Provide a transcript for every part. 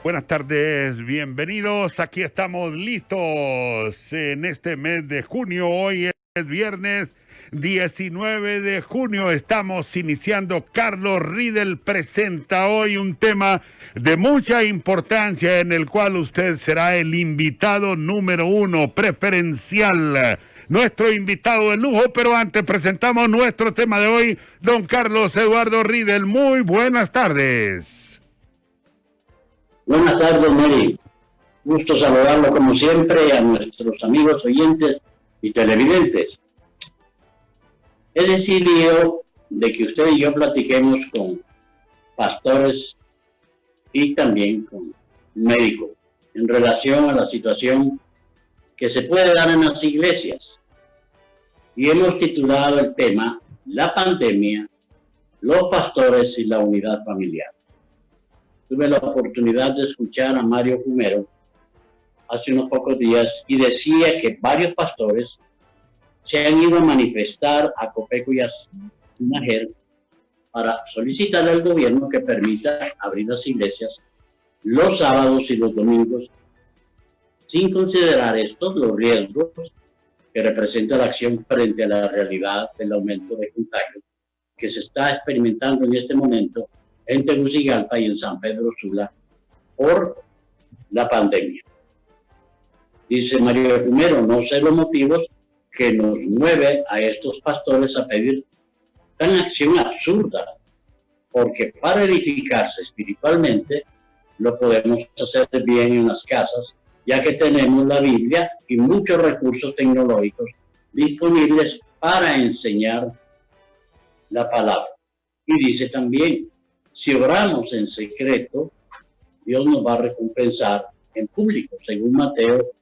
Buenas tardes, bienvenidos. Aquí estamos listos en este mes de junio. Hoy es viernes 19 de junio. Estamos iniciando. Carlos Riedel presenta hoy un tema de mucha importancia en el cual usted será el invitado número uno, preferencial. Nuestro invitado de lujo, pero antes presentamos nuestro tema de hoy, don Carlos Eduardo Riedel. Muy buenas tardes. Buenas tardes, Mary. Gusto saludarlo como siempre a nuestros amigos oyentes y televidentes. He decidido de que usted y yo platiquemos con pastores y también con médicos en relación a la situación que se puede dar en las iglesias. Y hemos titulado el tema La pandemia, los pastores y la unidad familiar. Tuve la oportunidad de escuchar a Mario Fumero hace unos pocos días y decía que varios pastores se han ido a manifestar a Copeco y a Sinajer para solicitarle al gobierno que permita abrir las iglesias los sábados y los domingos sin considerar estos los riesgos que representa la acción frente a la realidad del aumento de contagios que se está experimentando en este momento en Tegucigalpa y en San Pedro Sula por la pandemia. Dice Mario Fumero, no sé los motivos que nos mueve a estos pastores a pedir tan acción absurda, porque para edificarse espiritualmente lo podemos hacer bien en las casas, ya que tenemos la Biblia y muchos recursos tecnológicos disponibles para enseñar la palabra. Y dice también, si oramos en secreto, Dios nos va a recompensar en público, según Mateo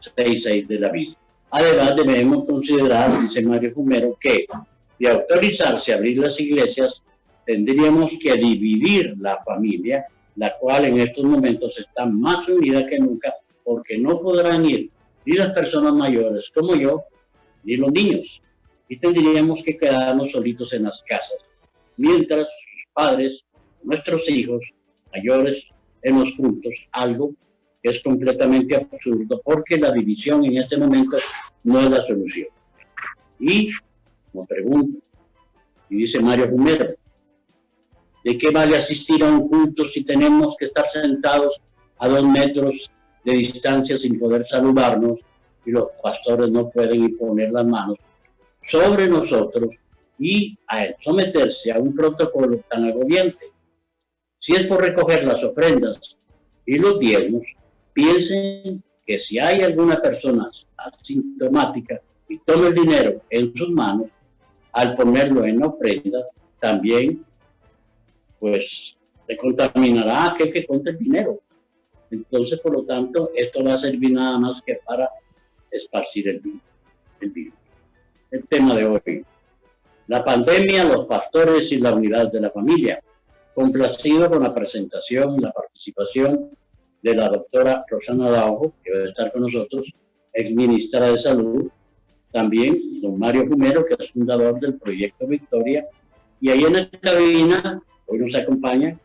6:6 de la Biblia. Además, debemos considerar, dice Mario Fumero, que de autorizarse a abrir las iglesias, tendríamos que dividir la familia, la cual en estos momentos está más unida que nunca, porque no podrán ir ni las personas mayores como yo, ni los niños. Y tendríamos que quedarnos solitos en las casas, mientras padres, nuestros hijos mayores en los cultos, algo que es completamente absurdo porque la división en este momento no es la solución. Y como pregunto, y dice Mario Fumero, ¿de qué vale asistir a un culto si tenemos que estar sentados a 2 metros de distancia sin poder saludarnos y los pastores no pueden imponer las manos sobre nosotros y a someterse a un protocolo tan agobiante? Si es por recoger las ofrendas y los diezmos, piensen que si hay alguna persona asintomática y toma el dinero en sus manos, al ponerlo en ofrenda, también pues le contaminará a aquel que cuenta el dinero. Entonces, por lo tanto, esto va a servir nada más que para esparcir el virus. El tema de hoy, la pandemia, los pastores y la unidad de la familia. Complacido con la presentación y la participación de la doctora Rosana Araujo, que va a estar con nosotros, ex ministra de Salud, también don Mario Fumero, que es fundador del Proyecto Victoria, y ahí en la cabina, hoy nos acompaña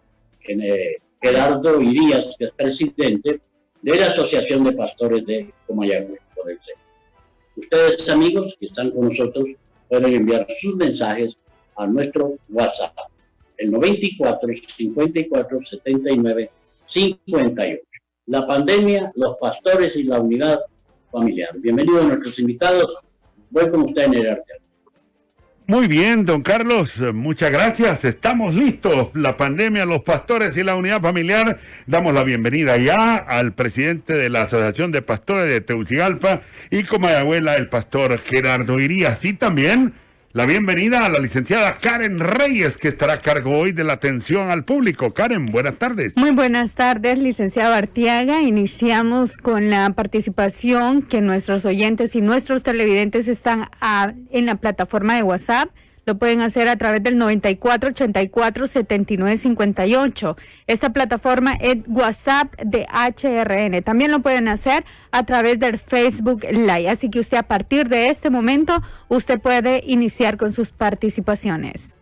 Gerardo Irías, que es presidente de la Asociación de Pastores de Comayagüe, por el centro. Ustedes, amigos, que están con nosotros, pueden enviar sus mensajes a nuestro WhatsApp, el 94 54 79 58. La pandemia, los pastores y la unidad familiar. Bienvenidos a nuestros invitados. Voy con usted en el arte. Muy bien, don Carlos, muchas gracias. Estamos listos. La pandemia, los pastores y la unidad familiar. Damos la bienvenida ya al presidente de la Asociación de Pastores de Tegucigalpa y Comayagüe, el pastor Gerardo Irías. Y también la bienvenida a la licenciada Karen Reyes, que estará a cargo hoy de la atención al público. Karen, buenas tardes. Muy buenas tardes, licenciado Arteaga. Iniciamos con la participación que nuestros oyentes y nuestros televidentes están en la plataforma de WhatsApp. Lo pueden hacer a través del 94-84-79-58. Esta plataforma es WhatsApp de HRN. También lo pueden hacer a través del Facebook Live. Así que usted a partir de este momento, usted puede iniciar con sus participaciones.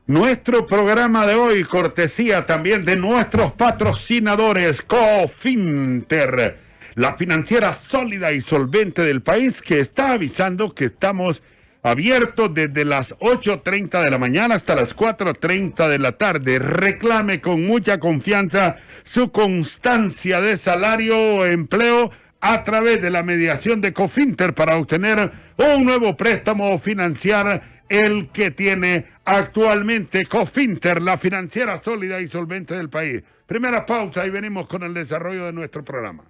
Nuestro programa de hoy, cortesía también de nuestros patrocinadores, Cofinter, la financiera sólida y solvente del país, que está avisando que estamos abiertos desde las 8:30 de la mañana hasta las 4:30 de la tarde. Reclame con mucha confianza su constancia de salario o empleo a través de la mediación de Cofinter para obtener un nuevo préstamo o financiar el que tiene actualmente. Cofinter, la financiera sólida y solvente del país. Primera pausa y venimos con el desarrollo de nuestro programa.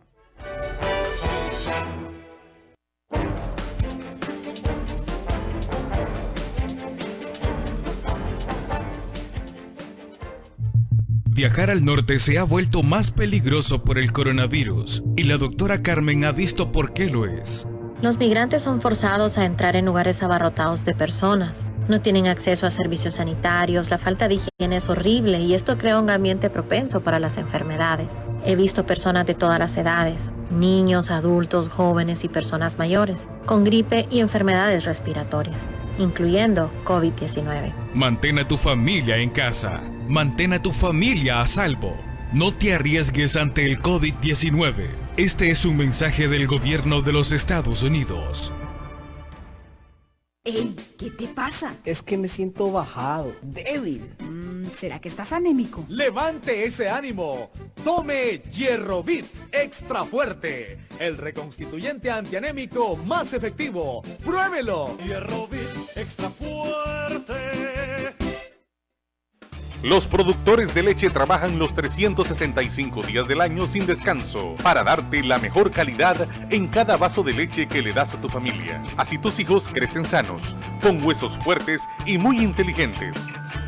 Viajar al norte se ha vuelto más peligroso por el coronavirus y la doctora Carmen ha visto por qué lo es. Los migrantes son forzados a entrar en lugares abarrotados de personas. No tienen acceso a servicios sanitarios, la falta de higiene es horrible y esto crea un ambiente propenso para las enfermedades. He visto personas de todas las edades, niños, adultos, jóvenes y personas mayores, con gripe y enfermedades respiratorias, incluyendo COVID-19. Mantén a tu familia en casa. Mantén a tu familia a salvo. No te arriesgues ante el COVID-19. Este es un mensaje del gobierno de los Estados Unidos. Ey, ¿qué te pasa? Es que me siento bajado, débil. ¿Será que estás anémico? Levante ese ánimo. Tome Hierrovitz Extra Fuerte, el reconstituyente antianémico más efectivo. ¡Pruébelo! Hierrovitz Extra Fuerte. Los productores de leche trabajan los 365 días del año sin descanso para darte la mejor calidad en cada vaso de leche que le das a tu familia. Así tus hijos crecen sanos, con huesos fuertes y muy inteligentes.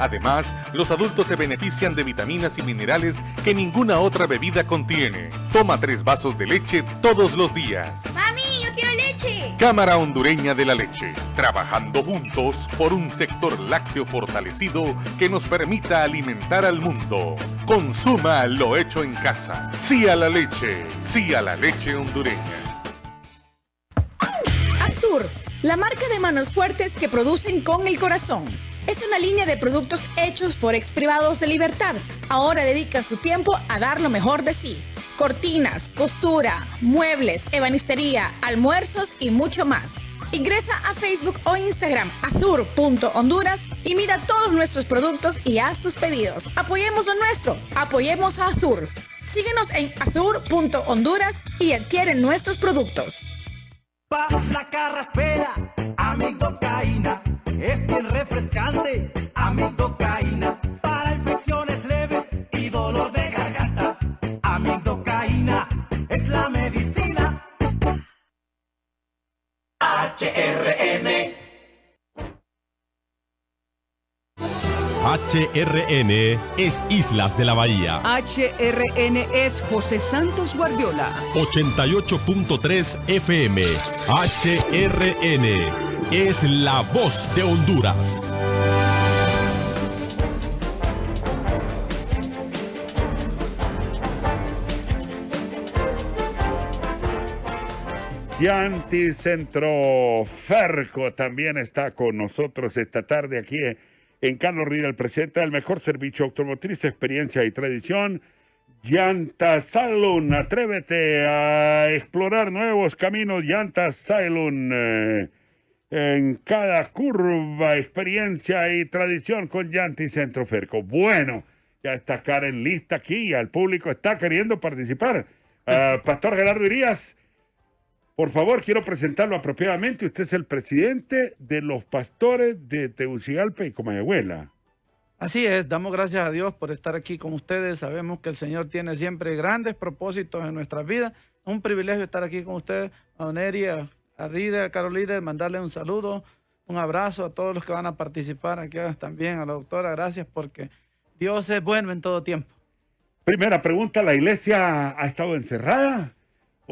Además, los adultos se benefician de vitaminas y minerales que ninguna otra bebida contiene. Toma 3 vasos de leche todos los días. ¡Mami, yo quiero leche! Cámara Hondureña de la Leche, trabajando juntos por un sector lácteo fortalecido que nos permita alimentar al mundo. Consuma lo hecho en casa. Sí a la leche hondureña. Actur, la marca de manos fuertes que producen con el corazón. Es una línea de productos hechos por ex privados de libertad. Ahora dedican su tiempo a dar lo mejor de sí. Cortinas, costura, muebles, ebanistería, almuerzos y mucho más. Ingresa a Facebook o Instagram azur.honduras y mira todos nuestros productos y haz tus pedidos. Apoyemos lo nuestro, apoyemos a Azur. Síguenos en azur.honduras y adquiere nuestros productos. La carraspera, amidocaína, es bien refrescante, amidocaína, para infecciones leves y dolor de garganta, amidocaína, es la medicina. HRN. HRN es Islas de la Bahía. HRN es José Santos Guardiola. 88.3 FM. HRN es la voz de Honduras. Yanti Centro Ferco también está con nosotros esta tarde aquí en Carlos Ridel. Presenta el mejor servicio automotriz, experiencia y tradición. Llanta Saloon, atrévete a explorar nuevos caminos. Llanta Saloon, en cada curva, experiencia y tradición con Yanti Centro Ferco. Bueno, ya está Karen lista aquí, y el público está queriendo participar. Pastor Gerardo Irías, por favor, quiero presentarlo apropiadamente. Usted es el presidente de los pastores de Tegucigalpa y Comayagüela. Así es, damos gracias a Dios por estar aquí con ustedes. Sabemos que el Señor tiene siempre grandes propósitos en nuestras vidas. Es un privilegio estar aquí con ustedes, a Oneri, a Rida, a Carolina, mandarle un saludo, un abrazo a todos los que van a participar aquí también, a la doctora. Gracias porque Dios es bueno en todo tiempo. Primera pregunta, ¿la iglesia ha estado encerrada?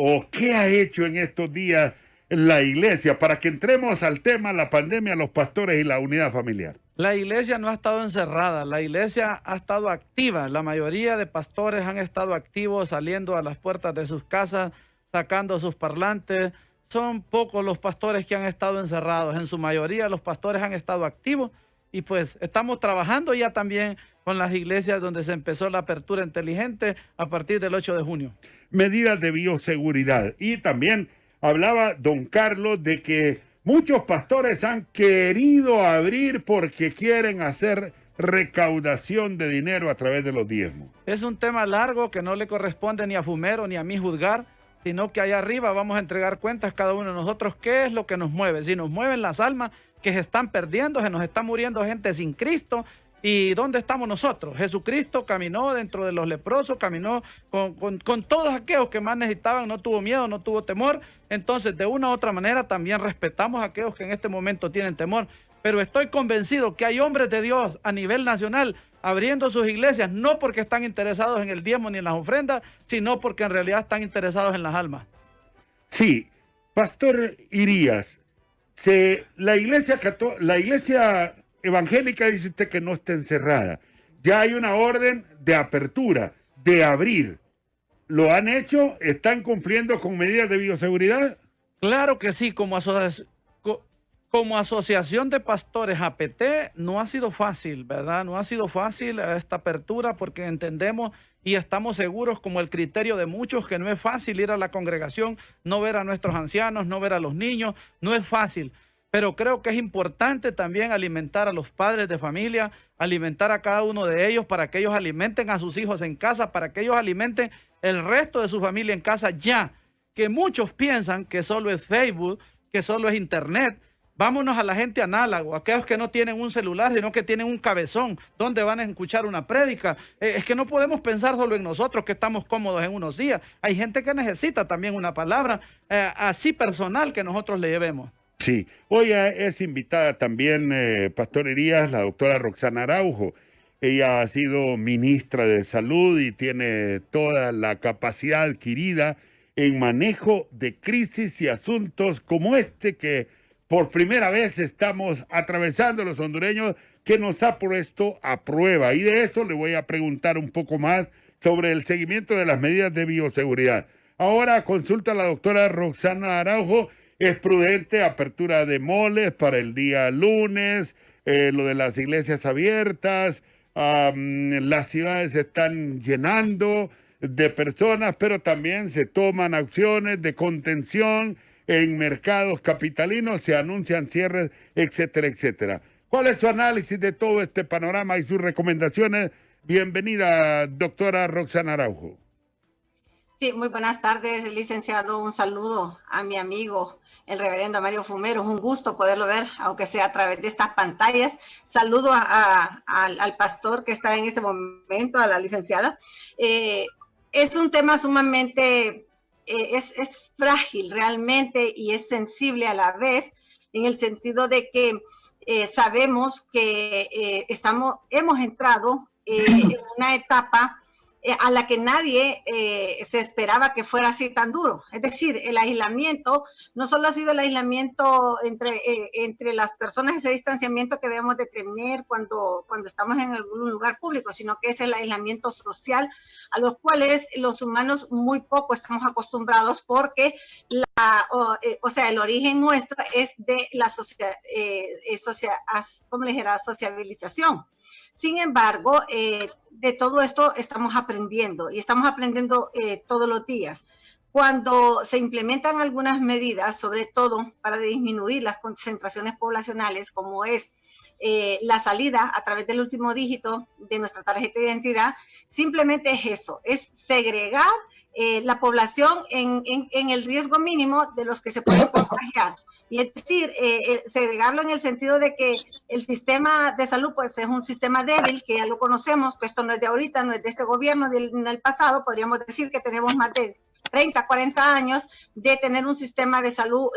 ¿O qué ha hecho en estos días la iglesia para que entremos al tema, la pandemia, los pastores y la unidad familiar? La iglesia no ha estado encerrada, la iglesia ha estado activa. La mayoría de pastores han estado activos, saliendo a las puertas de sus casas, sacando sus parlantes. Son pocos los pastores que han estado encerrados. En su mayoría los pastores han estado activos y pues estamos trabajando ya también con las iglesias donde se empezó la apertura inteligente a partir del 8 de junio. Medidas de bioseguridad. Y también hablaba don Carlos de que muchos pastores han querido abrir porque quieren hacer recaudación de dinero a través de los diezmos. Es un tema largo que no le corresponde ni a Fumero ni a mí juzgar, sino que allá arriba vamos a entregar cuentas cada uno de nosotros qué es lo que nos mueve. Si nos mueven las almas que se están perdiendo, se nos está muriendo gente sin Cristo. ¿Y dónde estamos nosotros? Jesucristo caminó dentro de los leprosos, caminó con todos aquellos que más necesitaban, no tuvo miedo, no tuvo temor. Entonces, de una u otra manera, también respetamos a aquellos que en este momento tienen temor. Pero estoy convencido que hay hombres de Dios a nivel nacional abriendo sus iglesias, no porque están interesados en el diezmo ni en las ofrendas, sino porque en realidad están interesados en las almas. Sí, Pastor Irías, la iglesia evangélica dice usted que no está encerrada. Ya hay una orden de apertura, de abrir. ¿Lo han hecho? ¿Están cumpliendo con medidas de bioseguridad? Claro que sí, como asociación de pastores APT no ha sido fácil, ¿verdad? No ha sido fácil esta apertura porque entendemos y estamos seguros, como el criterio de muchos, que no es fácil ir a la congregación, no ver a nuestros ancianos, no ver a los niños, no es fácil. Pero creo que es importante también alimentar a los padres de familia, alimentar a cada uno de ellos para que ellos alimenten a sus hijos en casa, para que ellos alimenten el resto de su familia en casa ya. Que muchos piensan que solo es Facebook, que solo es Internet. Vámonos a la gente análogo, aquellos que no tienen un celular, sino que tienen un cabezón, donde van a escuchar una prédica. Es que no podemos pensar solo en nosotros, que estamos cómodos en unos días. Hay gente que necesita también una palabra así personal que nosotros le llevemos. Sí, hoy es invitada también, Pastor Irías, la doctora Roxana Araujo. Ella ha sido ministra de Salud y tiene toda la capacidad adquirida en manejo de crisis y asuntos como este que por primera vez estamos atravesando los hondureños, que nos ha puesto a prueba. Y de eso le voy a preguntar un poco más sobre el seguimiento de las medidas de bioseguridad. Ahora consulta a la doctora Roxana Araujo. ¿Es prudente apertura de moles para el día lunes? Lo de las iglesias abiertas, las ciudades se están llenando de personas, pero también se toman acciones de contención en mercados capitalinos, se anuncian cierres, etcétera, etcétera. ¿Cuál es su análisis de todo este panorama y sus recomendaciones? Bienvenida, doctora Roxana Araujo. Sí, muy buenas tardes, licenciado. Un saludo a mi amigo, el reverendo Mario Fumero. Es un gusto poderlo ver, aunque sea a través de estas pantallas. Saludo al pastor que está en este momento, a la licenciada. Es un tema sumamente, es frágil realmente y es sensible a la vez, en el sentido de que sabemos que hemos entrado en una etapa a la que nadie se esperaba que fuera así tan duro. Es decir, el aislamiento no solo ha sido el aislamiento entre las personas, ese distanciamiento que debemos de tener cuando estamos en algún lugar público, sino que es el aislamiento social a los cuales los humanos muy poco estamos acostumbrados, porque el origen nuestro es de la sociabilización. Sin embargo, de todo esto estamos aprendiendo y estamos aprendiendo todos los días. Cuando se implementan algunas medidas, sobre todo para disminuir las concentraciones poblacionales, como es la salida a través del último dígito de nuestra tarjeta de identidad, simplemente es eso, es segregar la población en el riesgo mínimo de los que se pueden contagiar. Y es decir, segregarlo en el sentido de que el sistema de salud pues es un sistema débil, que ya lo conocemos, que esto no es de ahorita, no es de este gobierno, del pasado. Podríamos decir que tenemos más de 30, 40 años de tener un sistema de salud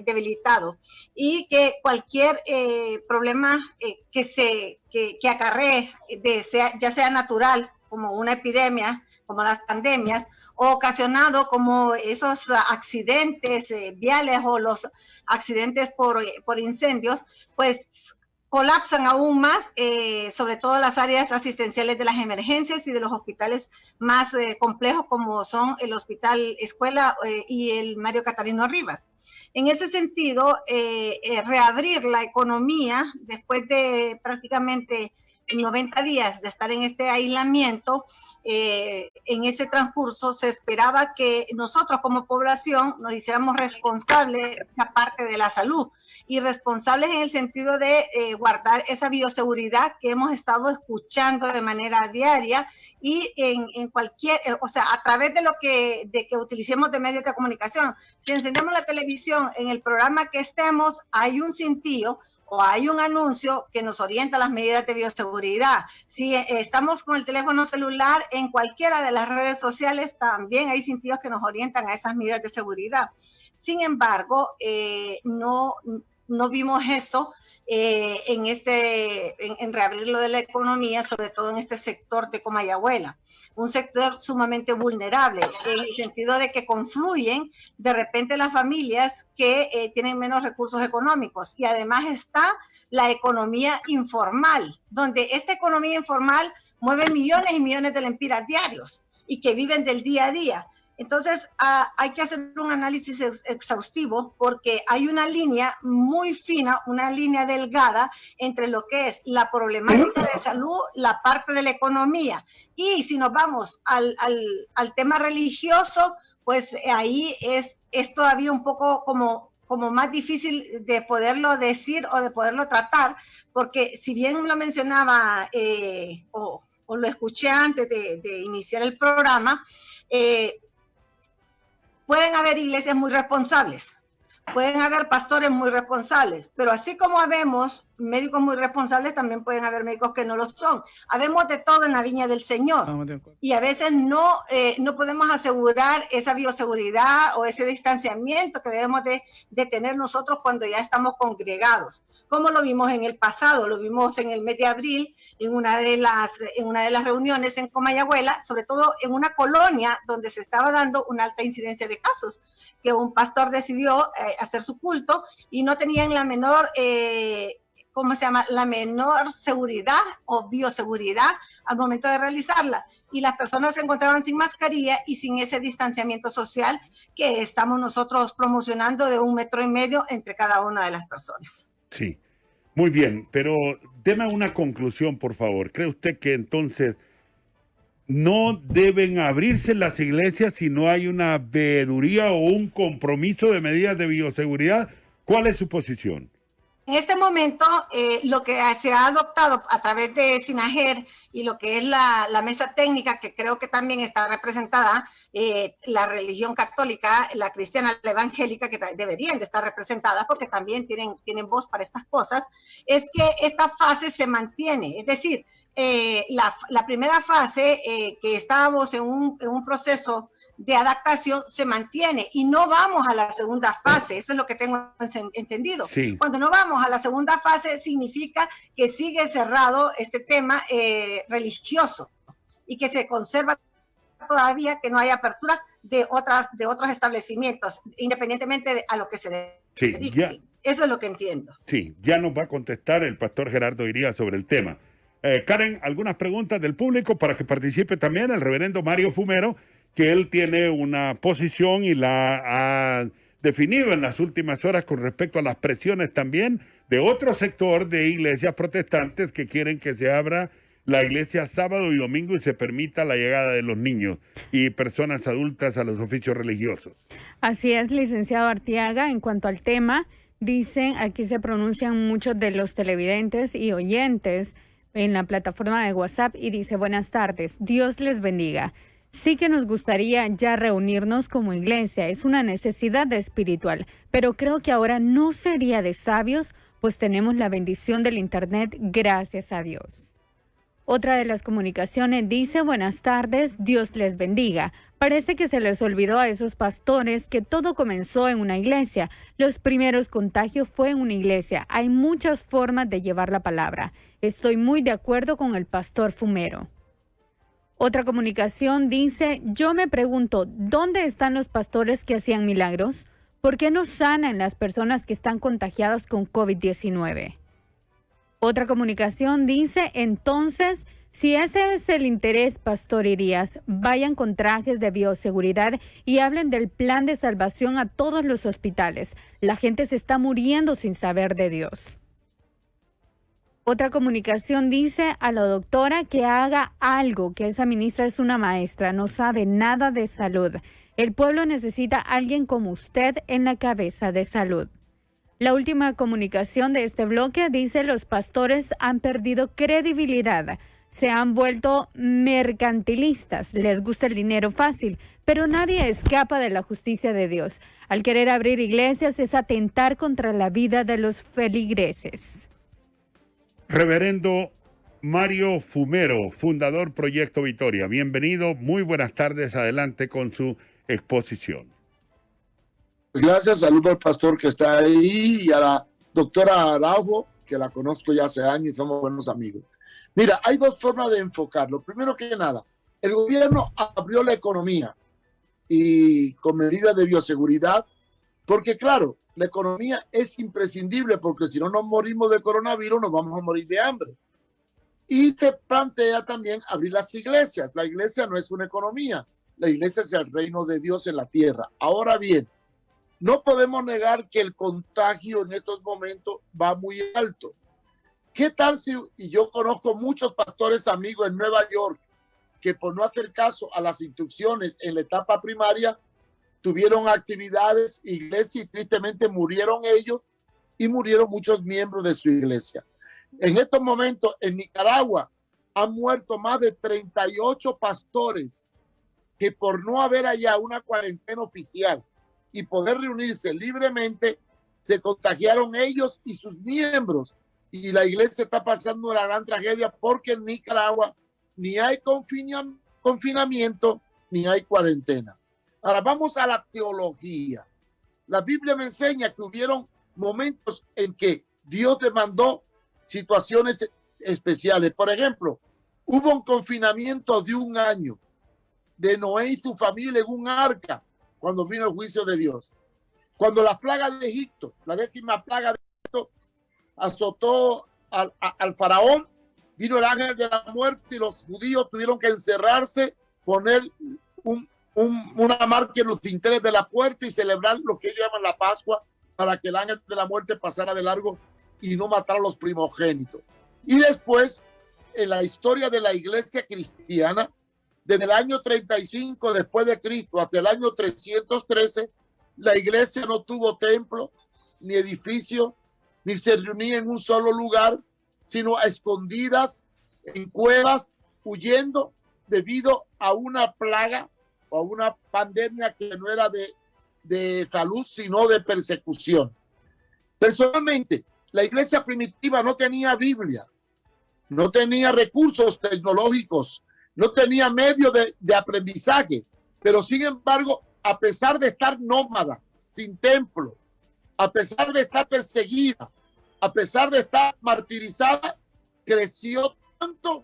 debilitado, y que cualquier problema que acarree, ya sea natural, como una epidemia, como las pandemias, o ocasionado como esos accidentes viales o los accidentes por incendios, pues colapsan aún más, sobre todo las áreas asistenciales de las emergencias y de los hospitales más complejos, como son el Hospital Escuela y el Mario Catarino Rivas. En ese sentido, reabrir la economía después de prácticamente 90 días de estar en este aislamiento, en ese transcurso se esperaba que nosotros como población nos hiciéramos responsables de esa parte de la salud y responsables en el sentido de guardar esa bioseguridad que hemos estado escuchando de manera diaria y en cualquier, o sea, a través de que utilicemos de medios de comunicación. Si encendemos la televisión, en el programa que estemos, hay un cintillo o hay un anuncio que nos orienta a las medidas de bioseguridad. Si estamos con el teléfono celular, en cualquiera de las redes sociales también hay cintillos que nos orientan a esas medidas de seguridad. Sin embargo, no vimos eso en reabrirlo de la economía, sobre todo en este sector de Comayagüela, un sector sumamente vulnerable, en el sentido de que confluyen de repente las familias que tienen menos recursos económicos, y además está la economía informal, donde esta economía informal mueve millones y millones de lempiras diarios y que viven del día a día. Entonces, hay que hacer un análisis exhaustivo porque hay una línea muy fina, una línea delgada entre lo que es la problemática de salud, la parte de la economía. Y si nos vamos al tema religioso, pues ahí es todavía un poco como más difícil de poderlo decir o de poderlo tratar, porque si bien lo mencionaba o lo escuché antes de iniciar el programa, pueden haber iglesias muy responsables, pueden haber pastores muy responsables, pero así como habemos médicos muy responsables, también pueden haber médicos que no lo son. Habemos de todo en la viña del Señor y a veces no podemos asegurar esa bioseguridad o ese distanciamiento que debemos de tener nosotros cuando ya estamos congregados. Como lo vimos en el pasado, lo vimos en el mes de abril, en una de las reuniones en Comayagüela, sobre todo en una colonia donde se estaba dando una alta incidencia de casos, que un pastor decidió hacer su culto y no tenían la menor la menor seguridad o bioseguridad al momento de realizarla. Y las personas se encontraban sin mascarilla y sin ese distanciamiento social que estamos nosotros promocionando de 1,5 metros entre cada una de las personas. Sí, muy bien, pero deme una conclusión, por favor. ¿Cree usted que entonces no deben abrirse las iglesias si no hay una veeduría o un compromiso de medidas de bioseguridad? ¿Cuál es su posición? En este momento, lo que se ha adoptado a través de SINAGER y lo que es la mesa técnica, que creo que también está representada, la religión católica, la cristiana, la evangélica, que deberían de estar representadas porque también tienen voz para estas cosas, es que esta fase se mantiene. Es decir, la primera fase, que estábamos en un proceso de adaptación, se mantiene y no vamos a la segunda fase. Eso es lo que tengo entendido. Sí. Cuando no vamos a la segunda fase significa que sigue cerrado este tema religioso y que se conserva todavía, que no hay apertura de otros establecimientos, independientemente a lo que se dedique. Eso es lo que entiendo. Sí, ya nos va a contestar el pastor Gerardo Iría sobre el tema. Karen, algunas preguntas del público para que participe también el reverendo Mario Fumero, que él tiene una posición y la ha definido en las últimas horas con respecto a las presiones también de otro sector de iglesias protestantes que quieren que se abra la iglesia sábado y domingo y se permita la llegada de los niños y personas adultas a los oficios religiosos. Así es, licenciado Arteaga. En cuanto al tema, dicen, aquí se pronuncian muchos de los televidentes y oyentes en la plataforma de WhatsApp y dice: buenas tardes, Dios les bendiga. Sí que nos gustaría ya reunirnos como iglesia, es una necesidad espiritual, pero creo que ahora no sería de sabios, pues tenemos la bendición del internet, gracias a Dios. Otra de las comunicaciones dice: buenas tardes, Dios les bendiga. Parece que se les olvidó a esos pastores que todo comenzó en una iglesia. Los primeros contagios fue en una iglesia. Hay muchas formas de llevar la palabra. Estoy muy de acuerdo con el pastor Fumero. Otra comunicación dice: yo me pregunto, ¿dónde están los pastores que hacían milagros? ¿Por qué no sanan las personas que están contagiadas con COVID-19? Otra comunicación dice: entonces, Si ese es el interés, Pastor Irías, vayan con trajes de bioseguridad y hablen del plan de salvación a todos los hospitales. La gente se está muriendo sin saber de Dios. Otra comunicación dice a la doctora que haga algo, que esa ministra es una maestra, no sabe nada de salud. El pueblo necesita a alguien como usted en la cabeza de salud. La última comunicación de este bloque dice: los pastores han perdido credibilidad. Se han vuelto mercantilistas, les gusta el dinero fácil, pero nadie escapa de la justicia de Dios. Al querer abrir iglesias es atentar contra la vida de los feligreses. Reverendo Mario Fumero, fundador Proyecto Victoria. Bienvenido, muy buenas tardes, adelante con su exposición. Gracias, saludo al pastor que está ahí y a la doctora Araujo, que la conozco ya hace años y somos buenos amigos. Mira, hay dos formas de enfocarlo. Primero que nada, el gobierno abrió la economía y con medidas de bioseguridad, porque claro, la economía es imprescindible, porque si no nos morimos de coronavirus, nos vamos a morir de hambre. Y se plantea también abrir las iglesias. La iglesia no es una economía, la iglesia es el reino de Dios en la tierra. Ahora bien, no podemos negar que el contagio en estos momentos va muy alto. ¿Qué tal si, y yo conozco muchos pastores amigos en Nueva York, que por no hacer caso a las instrucciones en la etapa primaria, tuvieron actividades, iglesia, y tristemente murieron ellos y murieron muchos miembros de su iglesia? En estos momentos, en Nicaragua, han muerto más de 38 pastores que por no haber allá una cuarentena oficial y poder reunirse libremente, se contagiaron ellos y sus miembros. Y la iglesia está pasando una gran tragedia porque en Nicaragua ni hay confinamiento ni hay cuarentena. Ahora vamos a la teología. La Biblia me enseña que hubieron momentos en que Dios demandó situaciones especiales. Por ejemplo, hubo un confinamiento de 1 año de Noé y su familia en un arca cuando vino el juicio de Dios. Cuando la plaga de Egipto, la 10ª plaga de Egipto, azotó al faraón, vino el ángel de la muerte y los judíos tuvieron que encerrarse, poner una marca en los dinteles de la puerta y celebrar lo que ellos llaman la Pascua, para que el ángel de la muerte pasara de largo y no matara a los primogénitos. Y después, en la historia de la iglesia cristiana, desde el año 35 después de Cristo hasta el año 313, la iglesia no tuvo templo ni edificio, ni se reunía en un solo lugar, sino a escondidas, en cuevas, huyendo debido a una plaga o a una pandemia que no era de salud, sino de persecución. Personalmente, la iglesia primitiva no tenía Biblia, no tenía recursos tecnológicos, no tenía medios de aprendizaje, pero sin embargo, a pesar de estar nómada, sin templo, a pesar de estar perseguida, a pesar de estar martirizada, creció tanto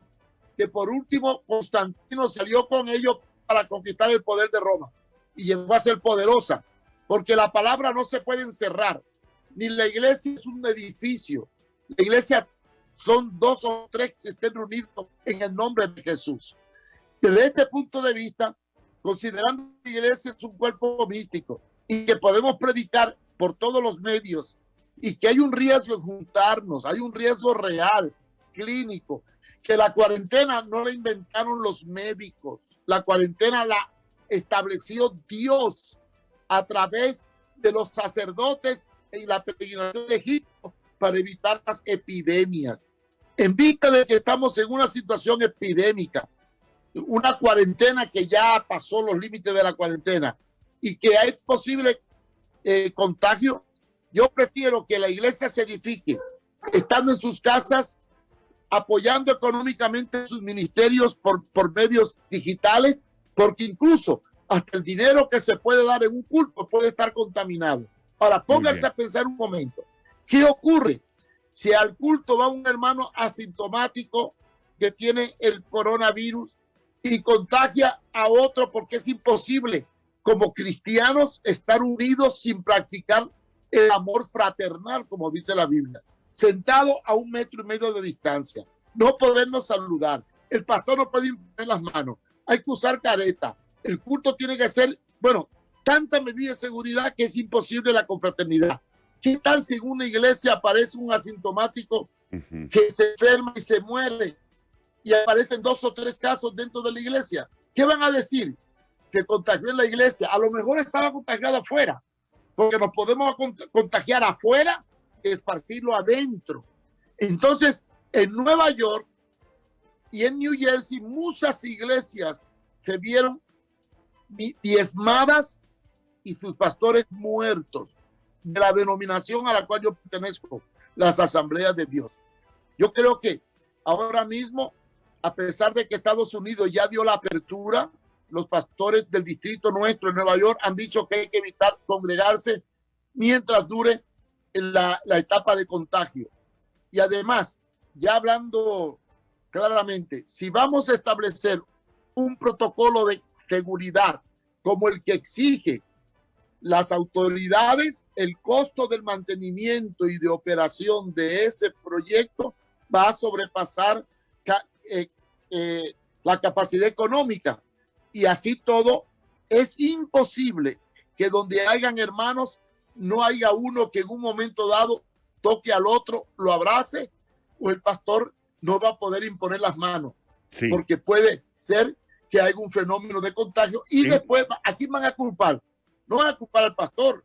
que por último Constantino salió con ellos para conquistar el poder de Roma y llegó a ser poderosa, porque la palabra no se puede encerrar, ni la iglesia es un edificio, la iglesia son 2 o 3 que estén reunidos en el nombre de Jesús. Desde este punto de vista, considerando que la iglesia es un cuerpo místico y que podemos predicar por todos los medios y que hay un riesgo en juntarnos, hay un riesgo real, clínico, que la cuarentena no la inventaron los médicos, la cuarentena la estableció Dios a través de los sacerdotes en la peregrinación de Egipto para evitar las epidemias. En vista de que estamos en una situación epidémica, una cuarentena que ya pasó los límites de la cuarentena y que hay posible contagio, yo prefiero que la iglesia se edifique estando en sus casas, apoyando económicamente sus ministerios por medios digitales, porque incluso hasta el dinero que se puede dar en un culto puede estar contaminado. Ahora, pónganse a pensar un momento. ¿Qué ocurre si al culto va un hermano asintomático que tiene el coronavirus y contagia a otro? Porque es imposible como cristianos estar unidos sin practicar el amor fraternal, como dice la Biblia, sentado a 1,5 metros de distancia, no podernos saludar. el pastor no puede imponer las manos, hay que usar careta, el culto tiene que ser, bueno, tanta medida de seguridad que es imposible la confraternidad. ¿Qué tal si en una iglesia aparece un asintomático que se enferma y se muere y aparecen 2 o 3 casos dentro de la iglesia? ¿Qué van a decir? Que contagió en la iglesia. A lo mejor estaba contagiado afuera, porque nos podemos contagiar afuera y esparcirlo adentro. Entonces, en Nueva York y en New Jersey, muchas iglesias se vieron diezmadas y sus pastores muertos, de la denominación a la cual yo pertenezco, las Asambleas de Dios. Yo creo que ahora mismo, a pesar de que Estados Unidos ya dio la apertura, los pastores del distrito nuestro en Nueva York han dicho que hay que evitar congregarse mientras dure la etapa de contagio. Y además, ya hablando claramente, si vamos a establecer un protocolo de seguridad como el que exige las autoridades, el costo del mantenimiento y de operación de ese proyecto va a sobrepasar la capacidad económica. Y así todo, es imposible que donde hayan hermanos no haya uno que en un momento dado toque al otro, lo abrace, o el pastor no va a poder imponer las manos, porque puede ser que haya un fenómeno de contagio y después, ¿a quién van a culpar? No van a culpar al pastor,